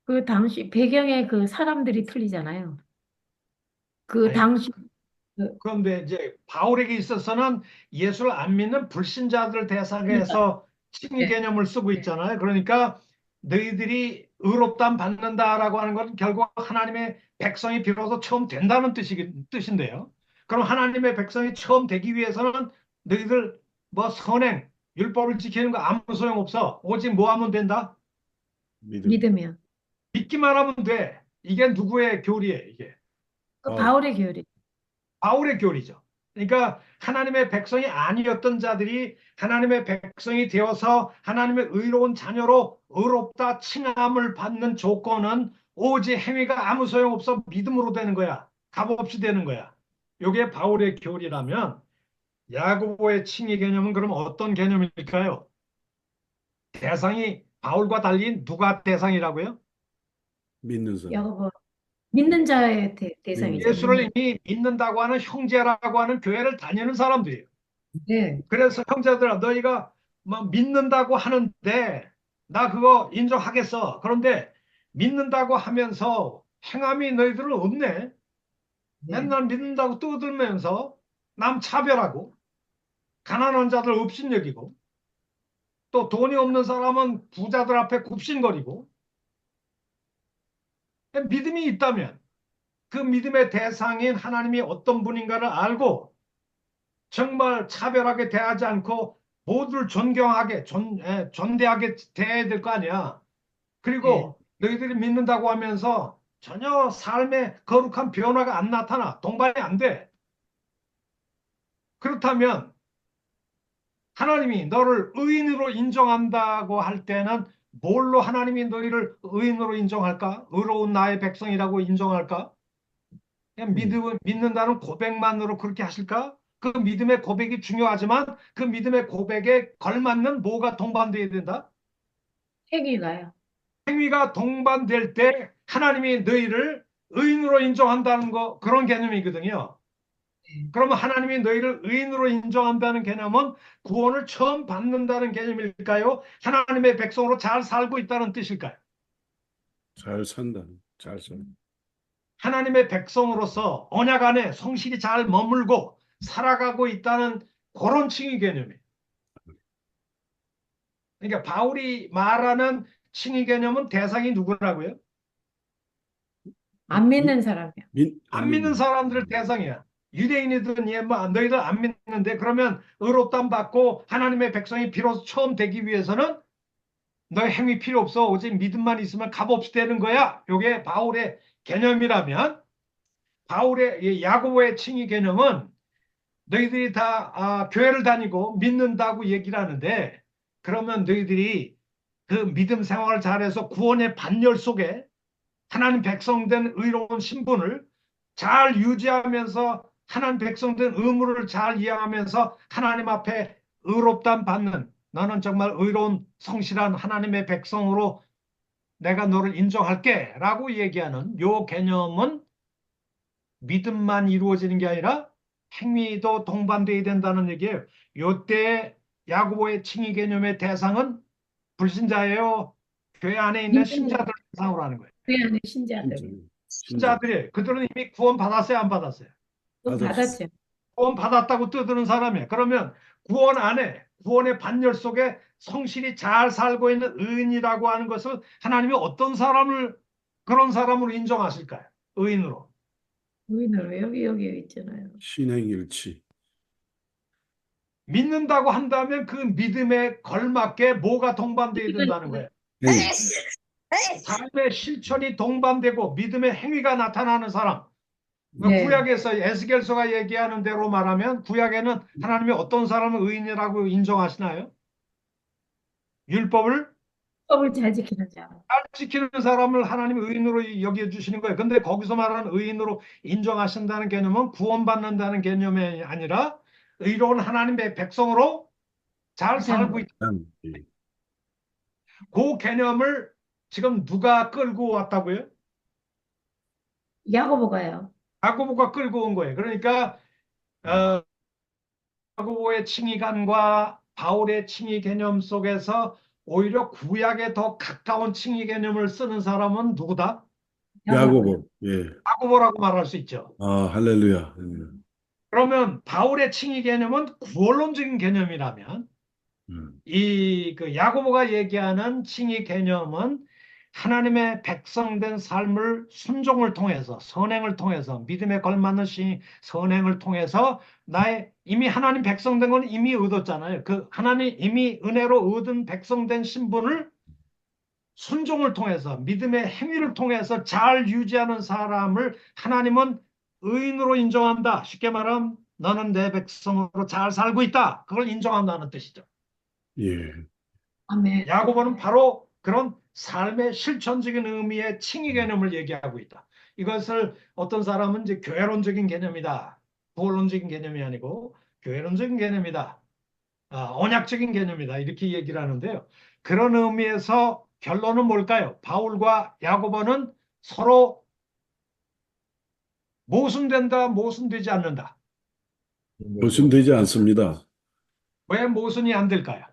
그 당시 배경의 그 사람들이 틀리잖아요. 그 아니, 당시 그, 그런데 이제 바울에게 있어서는 예수를 안 믿는 불신자들 대상에서 칭의 네. 개념을 쓰고 있잖아요. 그러니까 너희들이 의롭담 받는다라고 하는 건 결국 하나님의 백성이 비로소 처음 된다는 뜻인데요. 그럼 하나님의 백성이 처음 되기 위해서는 너희들 뭐 선행, 율법을 지키는 거 아무 소용없어. 오직 뭐 하면 된다? 믿음. 믿으면 믿기만 하면 돼. 이게 누구의 교리예요, 이게? 그 바울의 교리. 바울의 교리죠. 그러니까 하나님의 백성이 아니었던 자들이 하나님의 백성이 되어서 하나님의 의로운 자녀로 의롭다 칭함을 받는 조건은 오직 행위가 아무 소용없어 믿음으로 되는 거야. 값없이 되는 거야. 이게 바울의 교리라면 야고보의 칭의 개념은 그럼 어떤 개념일까요? 대상이 바울과 달리 누가 대상이라고요? 믿는 사람. 야고보 믿는 자의 대상이죠. 예수를 이미 믿는다고 하는 형제라고 하는 교회를 다니는 사람들이에요. 네. 그래서 형제들아 너희가 뭐 믿는다고 하는데 나 그거 인정하겠어. 그런데 믿는다고 하면서 행함이 너희들은 없네. 네. 맨날 믿는다고 떠들면서 남 차별하고 가난한 자들 업신여기고 또 돈이 없는 사람은 부자들 앞에 굽신거리고 믿음이 있다면 그 믿음의 대상인 하나님이 어떤 분인가를 알고 정말 차별하게 대하지 않고 모두를 존경하게 존대하게 대해야 될 거 아니야. 그리고 너희들이 믿는다고 하면서 전혀 삶에 거룩한 변화가 안 나타나. 동반이 안 돼. 그렇다면 하나님이 너를 의인으로 인정한다고 할 때는 뭘로 하나님이 너희를 의인으로 인정할까? 의로운 나의 백성이라고 인정할까? 그냥 믿는다는 고백만으로 그렇게 하실까? 그 믿음의 고백이 중요하지만 그 믿음의 고백에 걸맞는 뭐가 동반되어야 된다? 행위가요. 행위가 동반될 때 하나님이 너희를 의인으로 인정한다는 거 그런 개념이거든요. 그러면 하나님이 너희를 의인으로 인정한다는 개념은 구원을 처음 받는다는 개념일까요? 하나님의 백성으로 잘 살고 있다는 뜻일까요? 잘 산다. 잘 산다. 하나님의 백성으로서 언약 안에 성실히 잘 머물고 살아가고 있다는 그런 칭의 개념이에요. 그러니까 바울이 말하는 칭의 개념은 대상이 누구라고요? 안 믿는 사람이요. 안 믿는 사람들을 대상이야. 유대인이든 뭐 너희들 안 믿는데 그러면 의롭담 받고 하나님의 백성이 비로소 처음 되기 위해서는 너 행위 필요 없어. 오직 믿음만 있으면 값없이 되는 거야. 요게 바울의 개념이라면 바울의 이 야고보의 칭의 개념은 너희들이 다 교회를 다니고 믿는다고 얘기를 하는데 그러면 너희들이 그 믿음 생활을 잘해서 구원의 반열 속에 하나님 백성된 의로운 신분을 잘 유지하면서 하나님 백성된 의무를 잘 이해하면서 하나님 앞에 의롭담 받는 너는 정말 의로운 성실한 하나님의 백성으로 내가 너를 인정할게 라고 얘기하는 요 개념은 믿음만 이루어지는 게 아니라 행위도 동반돼야 된다는 얘기예요. 요때 야고보의 칭의 개념의 대상은 불신자예요. 교회 안에 있는 신자들 대상으로 하는 거예요. 교회 안에 신자들. 신자들이 그들은 이미 구원 받았어요, 안 받았어요? 받았죠. 구원 받았다고 떠드는 사람이에요. 그러면 구원 안에 구원의 반열 속에 성실히 잘 살고 있는 의인이라고 하는 것을 하나님이 어떤 사람을 그런 사람으로 인정하실까요? 의인으로. 의인으로 여기 있잖아요. 신행일치. 믿는다고 한다면 그 믿음에 걸맞게 뭐가 동반되어야 된다는 거예요. 행위. 삶의 실천이 동반되고 믿음의 행위가 나타나는 사람. 네. 구약에서 에스겔서가 얘기하는 대로 말하면 구약에는 하나님이 어떤 사람을 의인이라고 인정하시나요? 율법을 법을 잘 지키는 자. 잘 지키는 사람을 하나님이 의인으로 여겨주시는 거예요. 근데 거기서 말하는 의인으로 인정하신다는 개념은 구원받는다는 개념이 아니라 의로운 하나님의 백성으로 잘 살고 있다. 예. 그 개념을 지금 누가 끌고 왔다고요? 야고보가요. 야고보가 끌고 온 거예요. 그러니까 야고보의 칭의관과 바울의 칭의 개념 속에서 오히려 구약에 더 가까운 칭의 개념을 쓰는 사람은 누구다? 야고보. 예. 야고보라고 말할 수 있죠. 할렐루야. 그러면 바울의 칭의 개념은 구원론적인 개념이라면 이 그 야고보가 얘기하는 칭의 개념은 하나님의 백성된 삶을 순종을 통해서 선행을 통해서 믿음에 걸맞는 선행을 통해서 나의 이미 하나님 백성된 건 이미 얻었잖아요. 그 하나님 이미 은혜로 얻은 백성된 신분을 순종을 통해서 믿음의 행위를 통해서 잘 유지하는 사람을 하나님은 의인으로 인정한다. 쉽게 말하면 너는 내 백성으로 잘 살고 있다. 그걸 인정한다는 뜻이죠. 예. 아멘. 야고보는 바로 그런 삶의 실천적인 의미의 칭의 개념을 얘기하고 있다. 이것을 어떤 사람은 이제 교회론적인 개념이다. 구원론적인 개념이 아니고 교회론적인 개념이다. 언약적인 개념이다. 이렇게 얘기를 하는데요. 그런 의미에서 결론은 뭘까요? 바울과 야고보는 서로 모순된다, 모순되지 않는다. 모순되지 않습니다. 왜 모순이 안 될까요?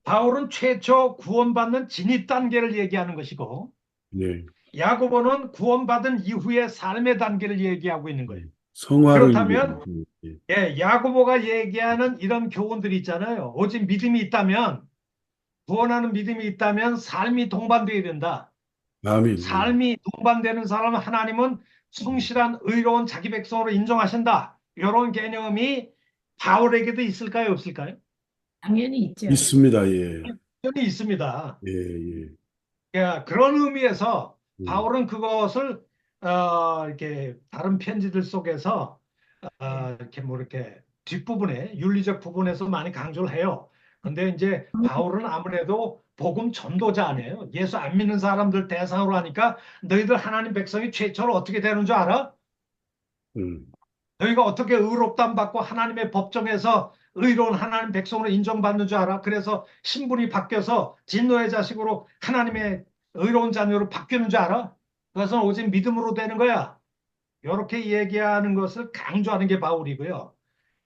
바울은 최초 구원받는 진입 단계를 얘기하는 것이고 예. 야고보는 구원받은 이후의 삶의 단계를 얘기하고 있는 거예요. 성화를 그렇다면 얘기하는, 야고보가 얘기하는 이런 교훈들이 있잖아요. 오직 믿음이 있다면 구원하는 믿음이 있다면 삶이 동반되어야 된다. 아멘. 삶이 동반되는 사람은 하나님은 성실한 의로운 자기 백성으로 인정하신다. 이런 개념이 바울에게도 있을까요? 없을까요? 당연히 있죠. 있습니다. 예. 당연히 있습니다. 예. 그런 의미에서 예. 바울은 그것을 이렇게 다른 편지들 속에서 이렇게 뒷부분에 윤리적 부분에서 많이 강조를 해요. 근데 이제 바울은 아무래도 복음 전도자 아니에요. 예수 안 믿는 사람들 대상으로 하니까 너희들 하나님 백성이 최초로 어떻게 되는 줄 알아? 너희가 어떻게 의롭담 받고 하나님의 법정에서 의로운 하나님 백성으로 인정받는 줄 알아? 그래서 신분이 바뀌어서 진노의 자식으로 하나님의 의로운 자녀로 바뀌는 줄 알아? 그것은 오직 믿음으로 되는 거야. 이렇게 얘기하는 것을 강조하는 게 바울이고요.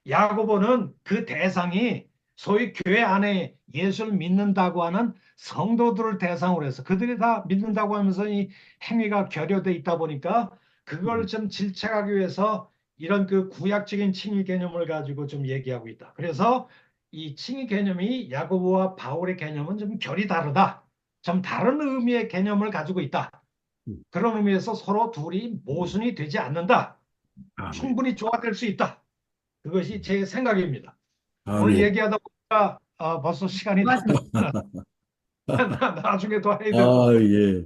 야고보는 그 대상이 소위 교회 안에 예수를 믿는다고 하는 성도들을 대상으로 해서 그들이 다 믿는다고 하면서 이 행위가 결여돼 있다 보니까 그걸 좀 질책하기 위해서 이런 그 구약적인 칭의 개념을 가지고 좀 얘기하고 있다. 그래서 이 칭의 개념이 야고보와 바울의 개념은 좀 결이 다르다. 좀 다른 의미의 개념을 가지고 있다. 그런 의미에서 서로 둘이 모순이 되지 않는다. 충분히 조화될 수 있다. 그것이 제 생각입니다. 오늘 얘기하다 보니까 벌써 시간이 다 나중에 더 해야 될 것 아, 같아요. 예.